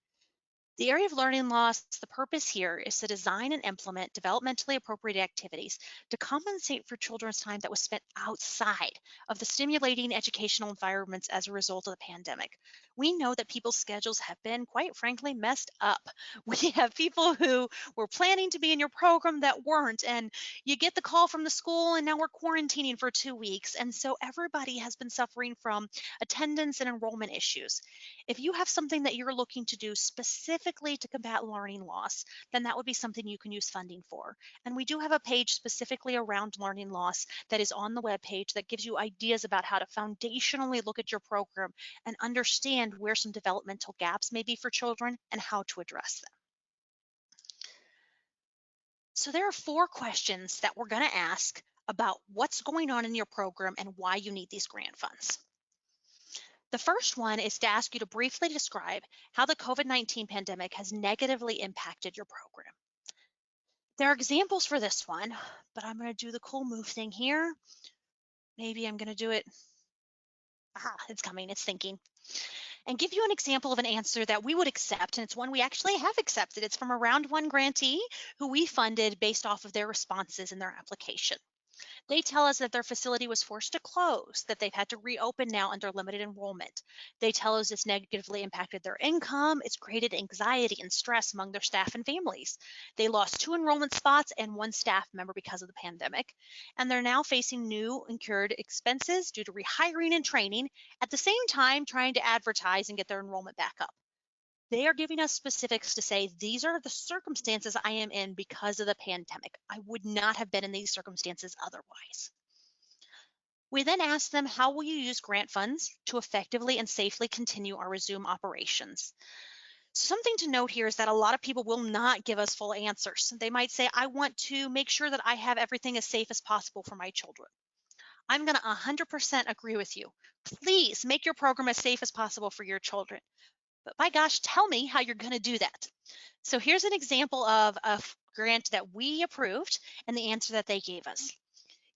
The area of learning loss, the purpose here is to design and implement developmentally appropriate activities to compensate for children's time that was spent outside of the stimulating educational environments as a result of the pandemic. We know that people's schedules have been, quite frankly, messed up. We have people who were planning to be in your program that weren't, and you get the call from the school, and now we're quarantining for 2 weeks. And so everybody has been suffering from attendance and enrollment issues. If you have something that you're looking to do specifically to combat learning loss, then that would be something you can use funding for. And we do have a page specifically around learning loss that is on the webpage that gives you ideas about how to foundationally look at your program and understand where some developmental gaps may be for children and how to address them. So there are 4 questions that we're going to ask about what's going on in your program and why you need these grant funds. The first one is to ask you to briefly describe how the COVID-19 pandemic has negatively impacted your program. There are examples for this one, but I'm going to do the cool move thing here. Maybe I'm going to do it. Aha, it's coming, it's thinking. And give you an example of an answer that we would accept, and it's one we actually have accepted. It's from a round 1 grantee who we funded based off of their responses in their application. They tell us that their facility was forced to close, that they've had to reopen now under limited enrollment. They tell us it's negatively impacted their income. It's created anxiety and stress among their staff and families. They lost 2 enrollment spots and 1 staff member because of the pandemic. And they're now facing new incurred expenses due to rehiring and training, at the same time trying to advertise and get their enrollment back up. They are giving us specifics to say, these are the circumstances I am in because of the pandemic. I would not have been in these circumstances otherwise. We then ask them, how will you use grant funds to effectively and safely continue our resume operations? Something to note here is that a lot of people will not give us full answers. They might say, I want to make sure that I have everything as safe as possible for my children. I'm going to 100% agree with you. Please make your program as safe as possible for your children. But by gosh, tell me how you're going to do that. So here's an example of a grant that we approved and the answer that they gave us.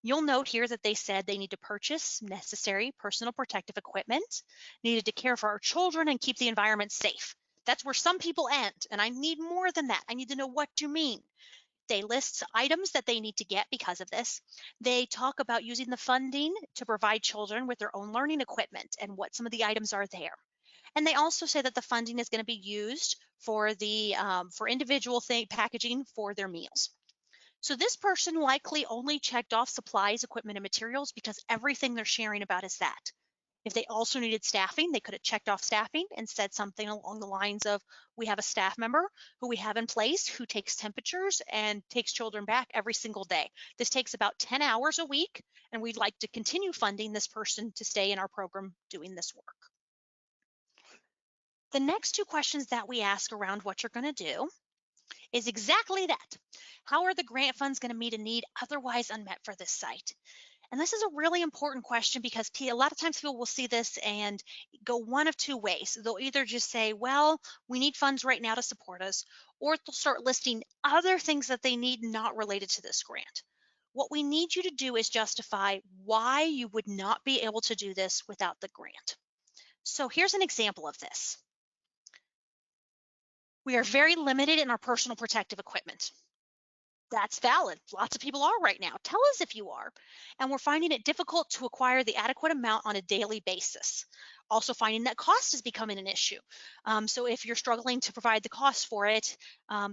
You'll note here that they said they need to purchase necessary personal protective equipment, needed to care for our children and keep the environment safe. That's where some people end, and I need more than that. I need to know what you mean. They list items that they need to get because of this. They talk about using the funding to provide children with their own learning equipment and what some of the items are there. And they also say that the funding is going to be used for the for individual packaging for their meals. So this person likely only checked off supplies, equipment, and materials because everything they're sharing about is that. If they also needed staffing, they could have checked off staffing and said something along the lines of, we have a staff member who we have in place who takes temperatures and takes children back every single day. This takes about 10 hours a week, and we'd like to continue funding this person to stay in our program doing this work. The next 2 questions that we ask around what you're going to do is exactly that. How are the grant funds going to meet a need otherwise unmet for this site? And this is a really important question because a lot of times people will see this and go one of two ways. They'll either just say, well, we need funds right now to support us, or they'll start listing other things that they need not related to this grant. What we need you to do is justify why you would not be able to do this without the grant. So here's an example of this. We are very limited in our personal protective equipment. That's valid. Lots of people are right now. Tell us if you are. And we're finding it difficult to acquire the adequate amount on a daily basis. Also, finding that cost is becoming an issue. So, if you're struggling to provide the cost for it,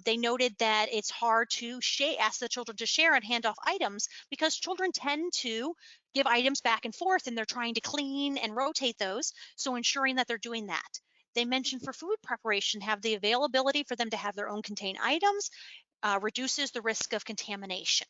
they noted that it's hard to ask the children to share and hand off items because children tend to give items back and forth and they're trying to clean and rotate those. So, ensuring that they're doing that. They mentioned for food preparation, have the availability for them to have their own contained items reduces the risk of contamination.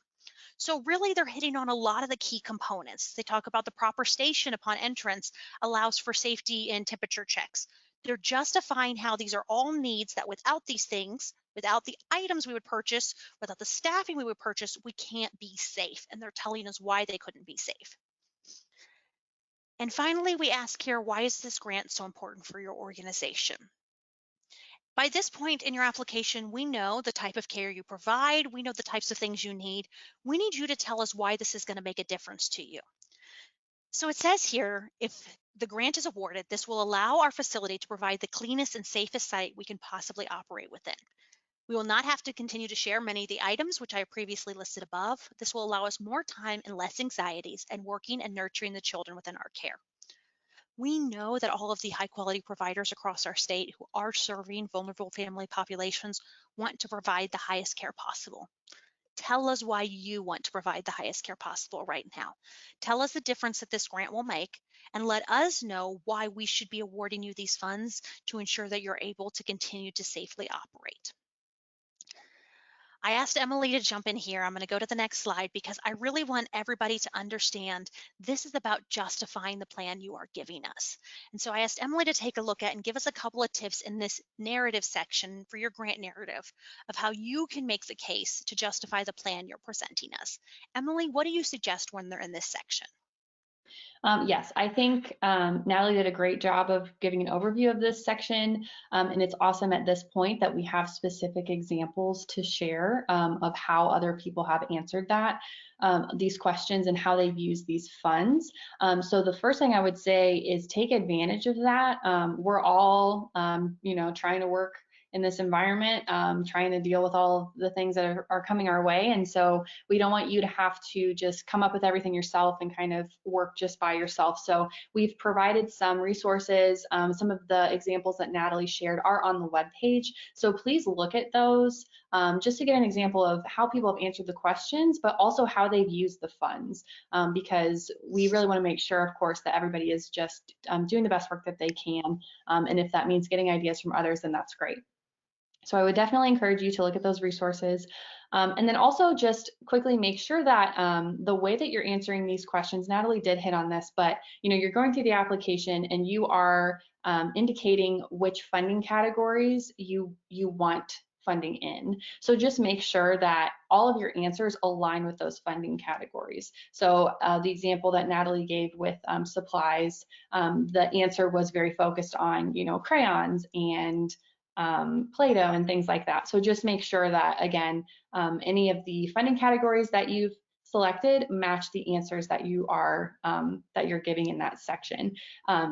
So really they're hitting on a lot of the key components. They talk about the proper station upon entrance allows for safety and temperature checks. They're justifying how these are all needs that without these things, without the items we would purchase, without the staffing we would purchase, we can't be safe. And they're telling us why they couldn't be safe. And finally, we ask here, why is this grant so important for your organization? By this point in your application, we know the type of care you provide, we know the types of things you need. We need you to tell us why this is going to make a difference to you. So it says here, if the grant is awarded, this will allow our facility to provide the cleanest and safest site we can possibly operate within. We will not have to continue to share many of the items which I previously listed above. This will allow us more time and less anxieties and working and nurturing the children within our care. We know that all of the high quality providers across our state who are serving vulnerable family populations want to provide the highest care possible. Tell us why you want to provide the highest care possible right now. Tell us the difference that this grant will make, and let us know why we should be awarding you these funds to ensure that you're able to continue to safely operate. I asked Emily to jump in here. I'm going to go to the next slide because I really want everybody to understand this is about justifying the plan you are giving us. And so I asked Emily to take a look at and give us a couple of tips in this narrative section for your grant narrative of how you can make the case to justify the plan you're presenting us. Emily, what do you suggest when they're in this section? Yes, I think Natalie did a great job of giving an overview of this section, and it's awesome at this point that we have specific examples to share of how other people have answered these questions and how they've used these funds. So the first thing I would say is take advantage of that. We're all, trying to work in this environment, trying to deal with all the things that are coming our way. And so we don't want you to have to just come up with everything yourself and kind of work just by yourself. So we've provided some resources. Some of the examples that Natalie shared are on the webpage. So please look at those just to get an example of how people have answered the questions, but also how they've used the funds, because we really want to make sure, of course, that everybody is just doing the best work that they can. And if that means getting ideas from others, then that's great. So I would definitely encourage you to look at those resources. And then also just quickly make sure that the way that you're answering these questions, Natalie did hit on this, but you're going through the application and you are indicating which funding categories you want funding in. So just make sure that all of your answers align with those funding categories. So the example that Natalie gave with supplies, the answer was very focused on, crayons and Play-Doh and things like that. So just make sure that, again, any of the funding categories that you've selected match the answers that you're giving in that section.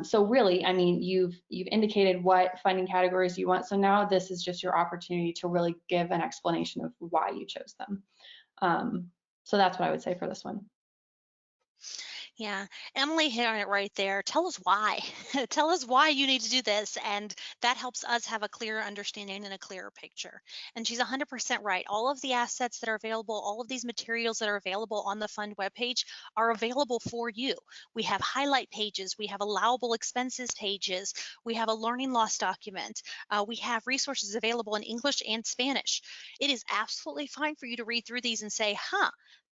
So really, I mean, you've indicated what funding categories you want. So now this is just your opportunity to really give an explanation of why you chose them. So that's what I would say for this one. Yeah, Emily hit on it right there. Tell us why. Tell us why you need to do this. And that helps us have a clearer understanding and a clearer picture. And she's 100% right. All of the assets that are available, all of these materials that are available on the fund webpage are available for you. We have highlight pages, we have allowable expenses pages, we have a learning loss document, we have resources available in English and Spanish. It is absolutely fine for you to read through these and say,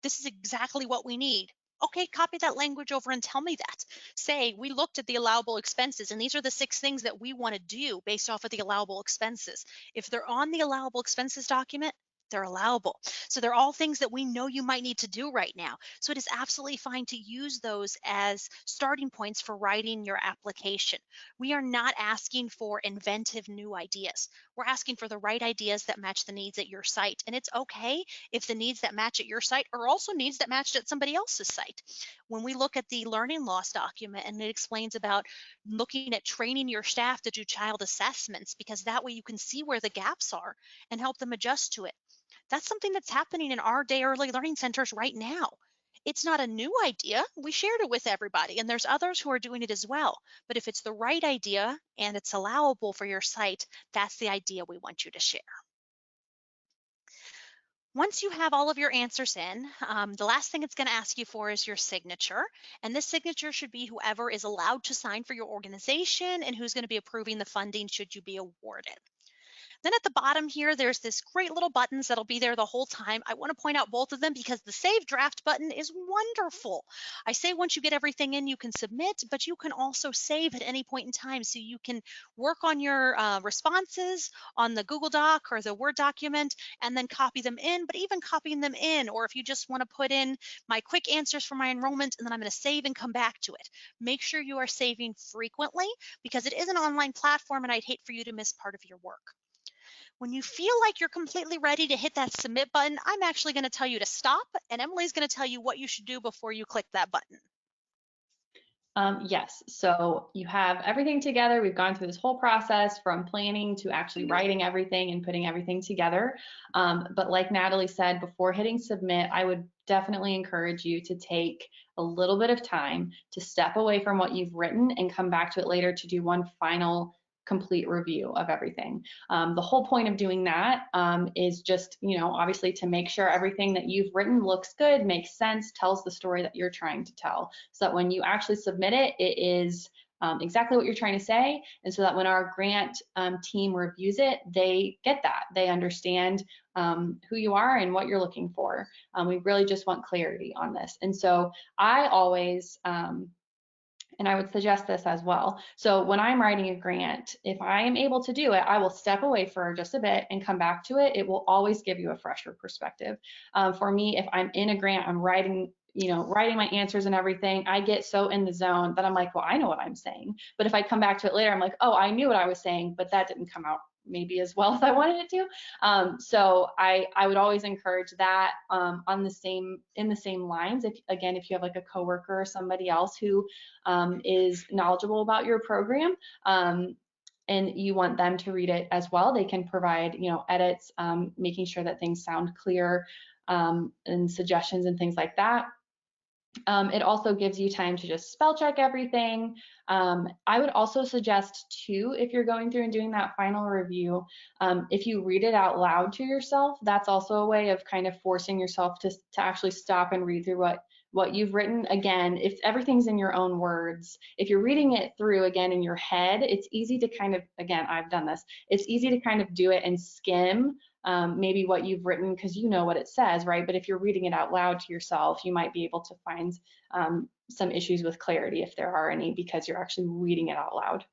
this is exactly what we need. Okay, copy that language over and tell me that. Say, we looked at the allowable expenses and these are the 6 things that we want to do based off of the allowable expenses. If they're on the allowable expenses document, they're allowable. So they're all things that we know you might need to do right now. So it is absolutely fine to use those as starting points for writing your application. We are not asking for inventive new ideas. We're asking for the right ideas that match the needs at your site. And it's okay if the needs that match at your site are also needs that matched at somebody else's site. When we look at the learning loss document and it explains about looking at training your staff to do child assessments, because that way you can see where the gaps are and help them adjust to it. That's something that's happening in our day early learning centers right now. It's not a new idea. We shared it with everybody, and there's others who are doing it as well. But if it's the right idea and it's allowable for your site, that's the idea we want you to share. Once you have all of your answers in, the last thing it's going to ask you for is your signature. And this signature should be whoever is allowed to sign for your organization and who's going to be approving the funding should you be awarded. Then at the bottom here, there's this great little buttons that'll be there the whole time. I want to point out both of them because the Save Draft button is wonderful. I say once you get everything in, you can submit, but you can also save at any point in time. So you can work on your responses on the Google Doc or the Word document and then copy them in, but even copying them in, or if you just want to put in my quick answers for my enrollment and then I'm going to save and come back to it. Make sure you are saving frequently because it is an online platform and I'd hate for you to miss part of your work. When you feel like you're completely ready to hit that submit button, I'm actually going to tell you to stop, and Emily's going to tell you what you should do before you click that button. Yes, so you have everything together. We've gone through this whole process from planning to actually writing everything and putting everything together. But like Natalie said, before hitting submit, I would definitely encourage you to take a little bit of time to step away from what you've written and come back to it later to do one final complete review of everything. The whole point of doing that is just, obviously to make sure everything that you've written looks good, makes sense, tells the story that you're trying to tell. So that when you actually submit it, it is exactly what you're trying to say. And so that when our grant team reviews it, they get that. They understand who you are and what you're looking for. We really just want clarity on this. And so I always, and I would suggest this as well. So when I'm writing a grant, if I am able to do it, I will step away for just a bit and come back to it. It will always give you a fresher perspective. For me, if I'm in a grant, I'm writing my answers and everything, I get so in the zone that I'm like, well, I know what I'm saying. But if I come back to it later, I'm like, oh, I knew what I was saying, but that didn't come out maybe as well as I wanted it to. So I would always encourage that in the same lines. If you have like a coworker or somebody else who is knowledgeable about your program, and you want them to read it as well, they can provide edits, making sure that things sound clear, and suggestions and things like that. It also gives you time to just spell check everything. I would also suggest too, if you're going through and doing that final review, if you read it out loud to yourself, that's also a way of kind of forcing yourself to actually stop and read through what you've written. Again, if everything's in your own words, if you're reading it through again in your head, it's easy to kind of, again, I've done this, it's easy to kind of do it and skim maybe what you've written because you know what it says, right? But if you're reading it out loud to yourself, you might be able to find some issues with clarity if there are any, because you're actually reading it out loud.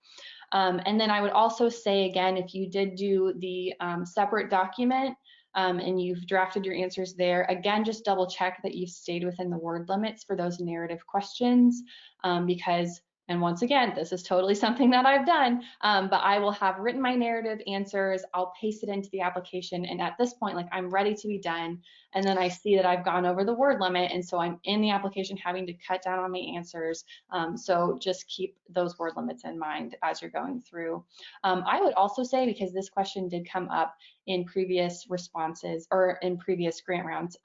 And then I would also say, again, if you did do the separate document and you've drafted your answers there, again, just double check that you've stayed within the word limits for those narrative questions, because, and once again, this is totally something that I've done, but I will have written my narrative answers, I'll paste it into the application, and at this point, like, I'm ready to be done, and then I see that I've gone over the word limit, and so I'm in the application having to cut down on my answers. So just keep those word limits in mind as you're going through. I would also say, because this question did come up in previous responses or in previous grant rounds,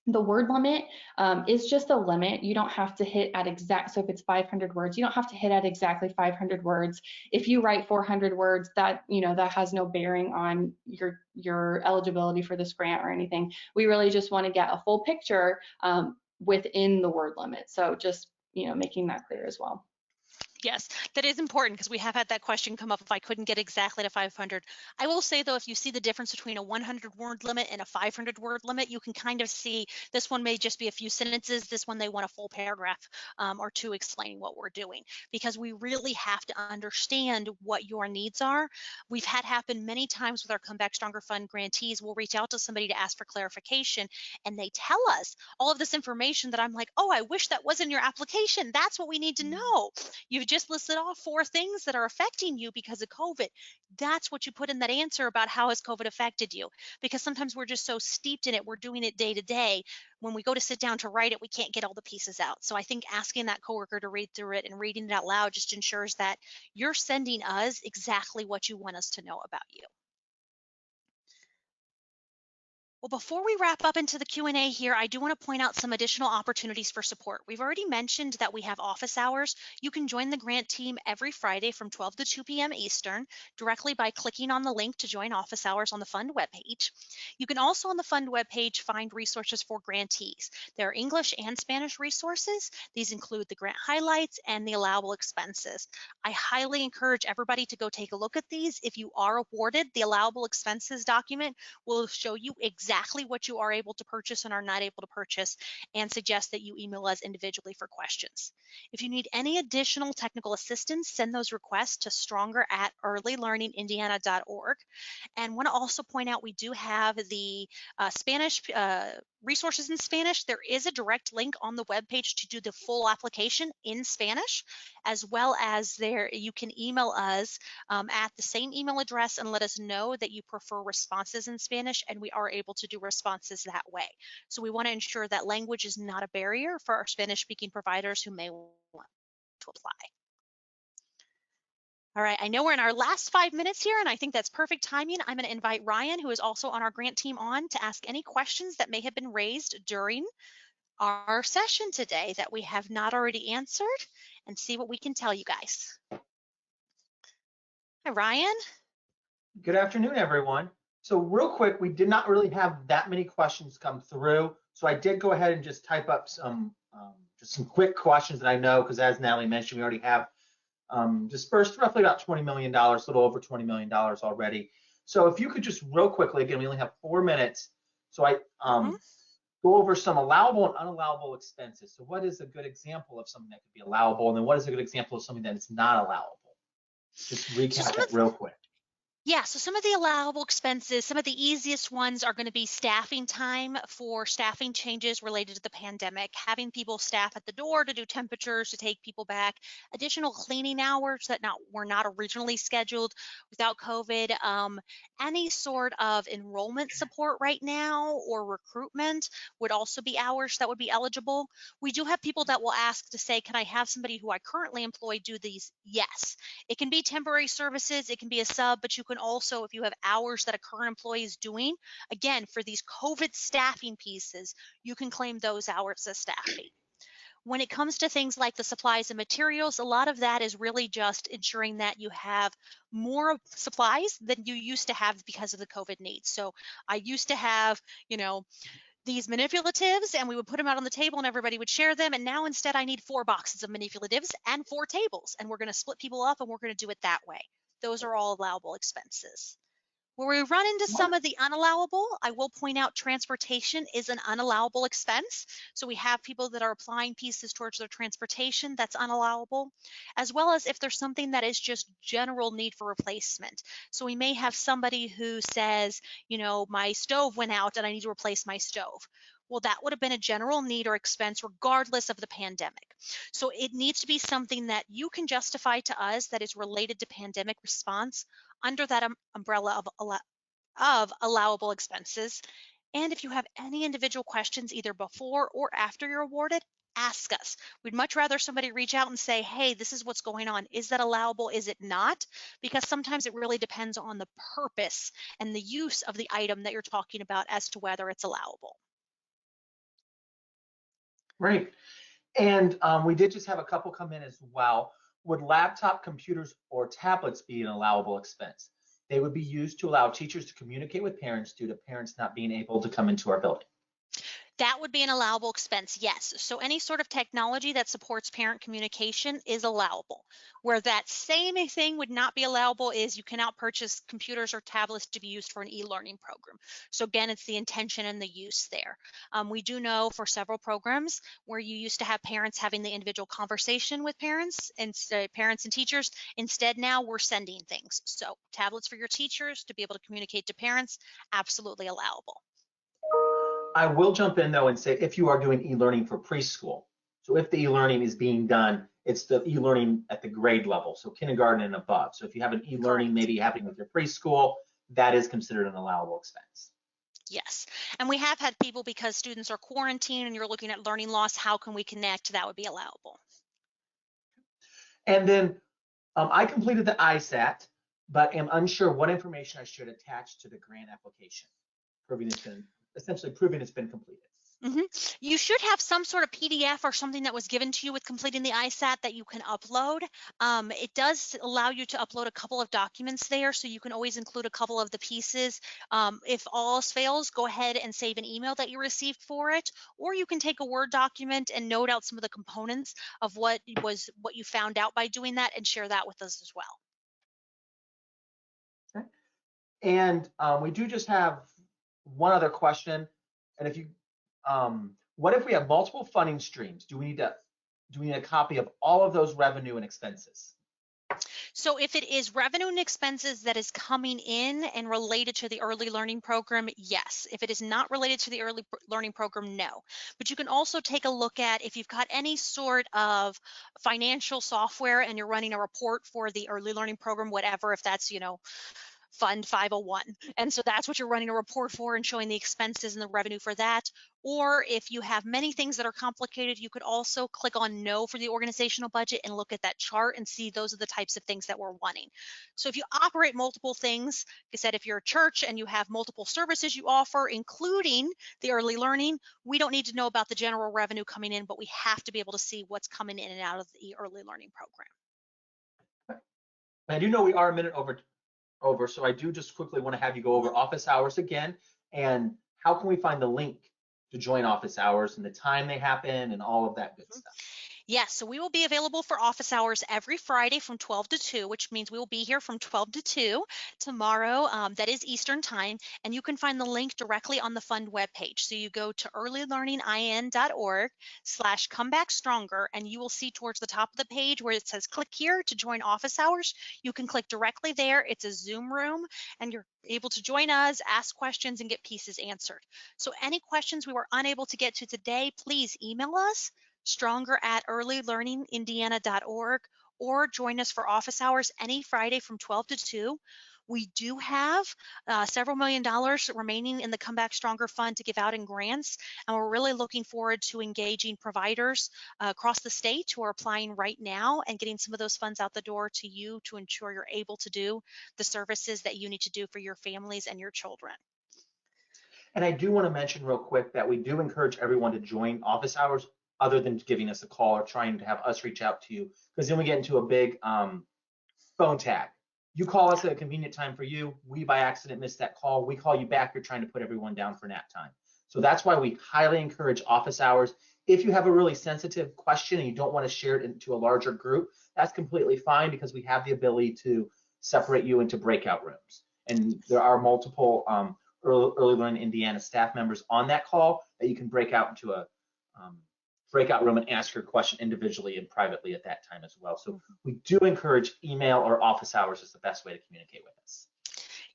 the word limit is just a limit. You don't have to hit at exact, so if it's 500 words, you don't have to hit at exactly 500 words. If you write 400 words, that, that has no bearing on your eligibility for this grant or anything. We really just want to get a full picture within the word limit. So just, making that clear as well. Yes, that is important because we have had that question come up if I couldn't get exactly to 500. I will say though, if you see the difference between a 100-word limit and a 500-word limit, you can kind of see this one may just be a few sentences. This one, they want a full paragraph or two explaining what we're doing, because we really have to understand what your needs are. We've had happen many times with our Come Back Stronger Fund grantees. We'll reach out to somebody to ask for clarification, and they tell us all of this information that I'm like, oh, I wish that was in your application. That's what we need to know. You've just listed off 4 things that are affecting you because of COVID. That's what you put in that answer about how has COVID affected you. Because sometimes we're just so steeped in it, we're doing it day to day. When we go to sit down to write it, we can't get all the pieces out. So I think asking that coworker to read through it and reading it out loud just ensures that you're sending us exactly what you want us to know about you. Well, before we wrap up into the Q&A here, I do want to point out some additional opportunities for support. We've already mentioned that we have office hours. You can join the grant team every Friday from 12 to 2 p.m. Eastern directly by clicking on the link to join office hours on the fund webpage. You can also on the fund webpage find resources for grantees. There are English and Spanish resources. These include the grant highlights and the allowable expenses. I highly encourage everybody to go take a look at these. If you are awarded, the allowable expenses document will show you exactly what you are able to purchase and are not able to purchase, and suggest that you email us individually for questions. If you need any additional technical assistance, send those requests to stronger@earlylearningindiana.org. And want to also point out we do have the Spanish resources in Spanish. There is a direct link on the webpage to do the full application in Spanish, as well as there you can email us at the same email address and let us know that you prefer responses in Spanish, and we are able to do responses that way. So we want to ensure that language is not a barrier for our Spanish-speaking providers who may want to apply. All right, I know we're in our last 5 minutes here, and I think that's perfect timing. I'm going to invite Ryan, who is also on our grant team, on to ask any questions that may have been raised during our session today that we have not already answered, and see what we can tell you guys. Hi, Ryan. Good afternoon, everyone. So real quick, we did not really have that many questions come through. So I did go ahead and just type up just some quick questions that I know, because as Natalie mentioned, we already have dispersed roughly about $20 million, a little over $20 million already. So if you could just real quickly, again, we only have 4 minutes. So I go over some allowable and unallowable expenses. So what is a good example of something that could be allowable? And then what is a good example of something that is not allowable? Just recap that real quick. Yeah, so some of the allowable expenses, some of the easiest ones are going to be staffing time for staffing changes related to the pandemic, having people staff at the door to do temperatures, to take people back, additional cleaning hours that were not originally scheduled without COVID, any sort of enrollment support right now or recruitment would also be hours that would be eligible. We do have people that will ask to say, can I have somebody who I currently employ do these? Yes. It can be temporary services, it can be a sub, but you can also, if you have hours that a current employee is doing, again, for these COVID staffing pieces, you can claim those hours as staffing. When it comes to things like the supplies and materials, a lot of that is really just ensuring that you have more supplies than you used to have because of the COVID needs. So I used to have, these manipulatives, and we would put them out on the table and everybody would share them. And now instead I need 4 boxes of manipulatives and 4 tables, and we're going to split people up and we're going to do it that way. Those are all allowable expenses. Where we run into some of the unallowable, I will point out transportation is an unallowable expense. So we have people that are applying pieces towards their transportation that's unallowable, as well as if there's something that is just general need for replacement. So we may have somebody who says, my stove went out and I need to replace my stove. Well, that would have been a general need or expense regardless of the pandemic. So it needs to be something that you can justify to us that is related to pandemic response under that umbrella of allowable expenses. And if you have any individual questions either before or after you're awarded, ask us. We'd much rather somebody reach out and say, hey, this is what's going on. Is that allowable? Is it not? Because sometimes it really depends on the purpose and the use of the item that you're talking about as to whether it's allowable. Great. And we did just have a couple come in as well. Would laptop computers or tablets be an allowable expense? They would be used to allow teachers to communicate with parents due to parents not being able to come into our building. That would be an allowable expense, yes. So any sort of technology that supports parent communication is allowable. Where that same thing would not be allowable is you cannot purchase computers or tablets to be used for an e-learning program. So again, it's the intention and the use there. We do know for several programs where you used to have parents having the individual conversation with parents and parents and teachers. Instead, now we're sending things. So tablets for your teachers to be able to communicate to parents, absolutely allowable. I will jump in though and say if you are doing e-learning for preschool, so if the e-learning is being done, it's the e-learning at the grade level, so kindergarten and above. So if you have an e-learning maybe happening with your preschool, that is considered an allowable expense. Yes. And we have had people, because students are quarantined and you're looking at learning loss, how can we connect? That would be allowable. And then I completed the ISAT, but am unsure what information I should attach to the grant application, essentially proving it's been completed. You should have some sort of PDF or something that was given to you with completing the ISAT that you can upload. It does allow you to upload a couple of documents there, so you can always include a couple of the pieces. If all else fails, go ahead and save an email that you received for it, or you can take a Word document and note out some of the components of what you found out by doing that and share that with us as well. Okay. And we do just have one other question, and if you what if we have multiple funding streams? Do we need a copy of all of those revenue and expenses? So if it is revenue and expenses that is coming in and related to the early learning program, yes. If it is not related to the early learning program, no. But you can also take a look at if you've got any sort of financial software and you're running a report for the early learning program, whatever, if that's, Fund 501. And so that's what you're running a report for and showing the expenses and the revenue for that. Or if you have many things that are complicated, you could also click on no for the organizational budget and look at that chart and see those are the types of things that we're wanting. So if you operate multiple things, like I said, if you're a church and you have multiple services you offer, including the early learning, we don't need to know about the general revenue coming in, but we have to be able to see what's coming in and out of the early learning program. I do know we are a minute over, so I do just quickly want to have you go over office hours again, and how can we find the link to join office hours and the time they happen and all of that good stuff. Yes, so we will be available for office hours every Friday from 12 to 2, which means we will be here from 12 to 2 tomorrow. That is Eastern time, and you can find the link directly on the fund webpage. So you go to earlylearningin.org/comebackstronger, and you will see towards the top of the page where it says click here to join office hours. You can click directly there. It's a Zoom room, and you're able to join us, ask questions, and get pieces answered. So any questions we were unable to get to today, please email us stronger@earlylearningindiana.org, or join us for office hours any Friday from 12 to 2. We do have several $1 million remaining in the Come Back Stronger Fund to give out in grants, and we're really looking forward to engaging providers across the state who are applying right now and getting some of those funds out the door to you to ensure you're able to do the services that you need to do for your families and your children. And I do want to mention real quick that we do encourage everyone to join office hours other than giving us a call or trying to have us reach out to you, because then we get into a big phone tag. You call us at a convenient time for you. We by accident missed that call. We call you back. You're trying to put everyone down for nap time. So that's why we highly encourage office hours. If you have a really sensitive question and you don't want to share it into a larger group, that's completely fine, because we have the ability to separate you into breakout rooms. And there are multiple Early Learning Indiana staff members on that call that you can break out into a breakout room and ask your question individually and privately at that time as well. So we do encourage email or office hours is the best way to communicate with us.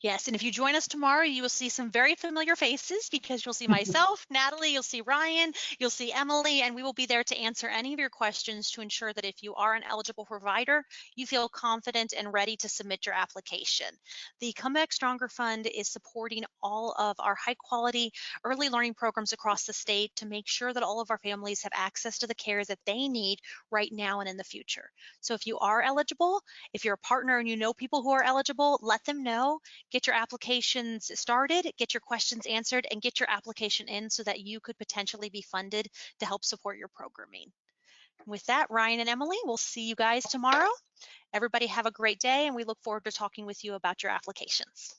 Yes, and if you join us tomorrow, you will see some very familiar faces, because you'll see myself, Natalie, you'll see Ryan, you'll see Emily, and we will be there to answer any of your questions to ensure that if you are an eligible provider, you feel confident and ready to submit your application. The Come Back Stronger Fund is supporting all of our high quality early learning programs across the state to make sure that all of our families have access to the care that they need right now and in the future. So if you are eligible, if you're a partner and you know people who are eligible, let them know. Get your applications started, get your questions answered, and get your application in so that you could potentially be funded to help support your programming. With that, Ryan and Emily, we'll see you guys tomorrow. Everybody have a great day, and we look forward to talking with you about your applications.